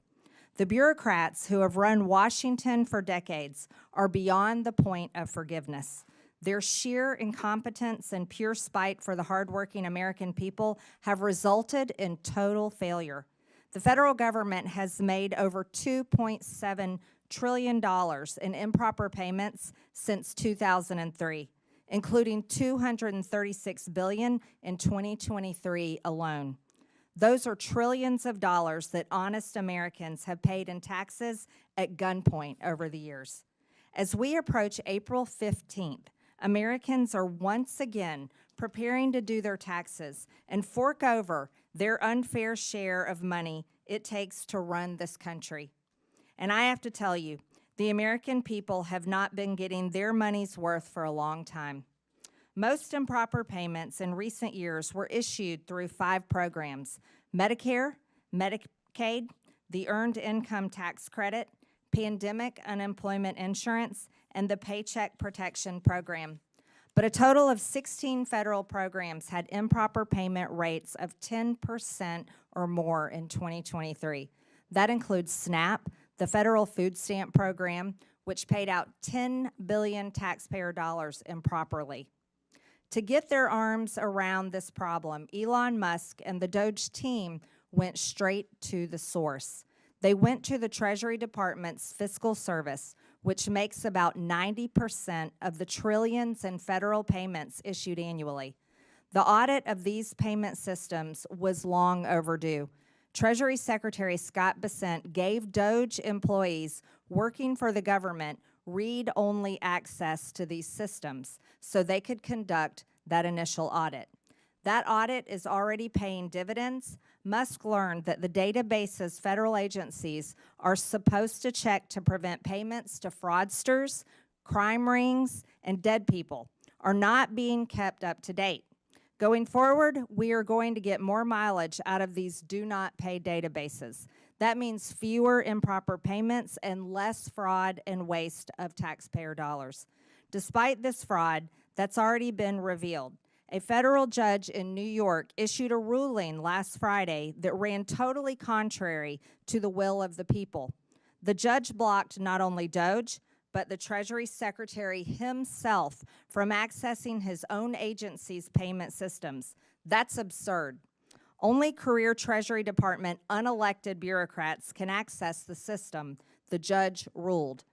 The bureaucrats who have run Washington for decades are beyond the point of forgiveness. Their sheer incompetence and pure spite for the hardworking American people have resulted in total failure. The federal government has made over $2.7 trillion in improper payments since 2003, including $236 billion in 2023 alone. Those are trillions of dollars that honest Americans have paid in taxes at gunpoint over the years. As we approach April 15th, Americans are once again preparing to do their taxes and fork over their unfair share of money it takes to run this country. And I have to tell you, the American people have not been getting their money's worth for a long time. Most improper payments in recent years were issued through 5 programs: Medicare, Medicaid, the Earned Income Tax Credit, Pandemic Unemployment Insurance, and the Paycheck Protection Program. But a total of 16 federal programs had improper payment rates of 10% or more in 2023. That includes SNAP, the federal food stamp program, which paid out $10 billion taxpayer dollars improperly. To get their arms around this problem, Elon Musk and the DOGE team went straight to the source. They went to the Treasury Department's Fiscal Service, which makes about 90% of the trillions in federal payments issued annually. The audit of these payment systems was long overdue. Treasury Secretary Scott Bessent gave DOGE employees working for the government read-only access to these systems so they could conduct that initial audit. That audit is already paying dividends. Musk learned that the databases federal agencies are supposed to check to prevent payments to fraudsters, crime rings, and dead people are not being kept up to date. Going forward, we are going to get more mileage out of these do-not-pay databases. That means fewer improper payments and less fraud and waste of taxpayer dollars. Despite this fraud that's already been revealed, a federal judge in New York issued a ruling last Friday that ran totally contrary to the will of the people. The judge blocked not only DOGE, but the Treasury Secretary himself from accessing his own agency's payment systems. That's absurd. Only career Treasury Department unelected bureaucrats can access the system, the judge ruled.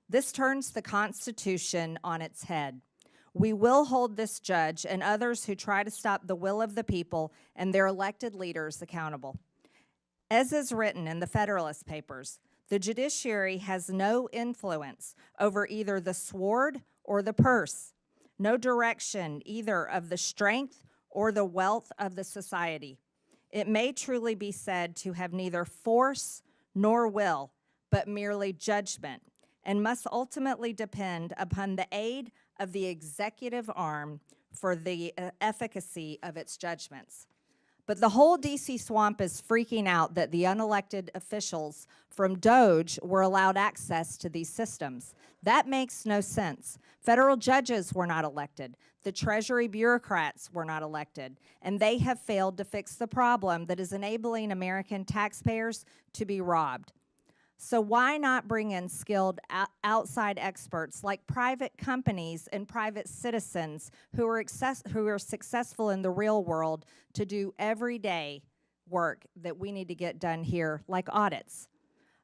This turns the Constitution on its head. We will hold this judge and others who try to stop the will of the people and their elected leaders accountable. As is written in the Federalist Papers, the judiciary has no influence over either the sword or the purse, no direction either of the strength or the wealth of the society. It may truly be said to have neither force nor will, but merely judgment, and must ultimately depend upon the aid of the executive arm for the efficacy of its judgments. But the whole DC swamp is freaking out that the unelected officials from DOGE were allowed access to these systems. That makes no sense. Federal judges were not elected. The Treasury bureaucrats were not elected. And they have failed to fix the problem that is enabling American taxpayers to be robbed. So why not bring in skilled outside experts like private companies and private citizens who are successful in the real world to do everyday work that we need to get done here, like audits?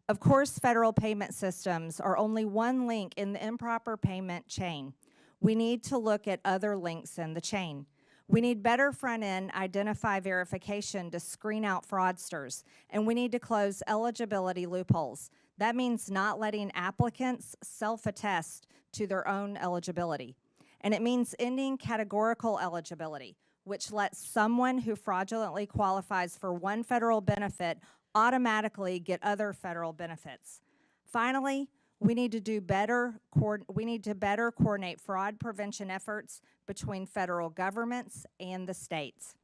Of course, federal payment systems are only one link in the improper payment chain. We need to look at other links in the chain. We need better front-end identify verification to screen out fraudsters, and we need to close eligibility loopholes. That means not letting applicants self-attest to their own eligibility. And it means ending categorical eligibility, which lets someone who fraudulently qualifies for one federal benefit automatically get other federal benefits. Finally, we need to better coordinate fraud prevention efforts between federal governments and the states.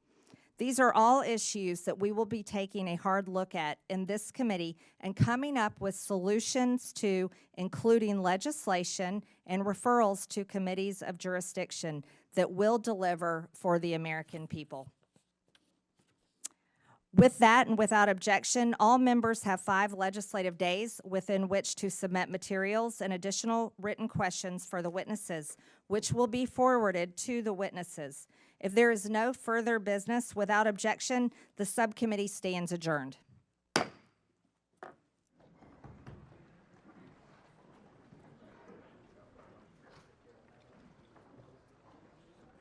These are all issues that we will be taking a hard look at in this committee and coming up with solutions to, including legislation and referrals to committees of jurisdiction that will deliver for the American people. With that and without objection, all members have 5 legislative days within which to submit materials and additional written questions for the witnesses, which will be forwarded to the witnesses. If there is no further business, without objection, the subcommittee stands adjourned.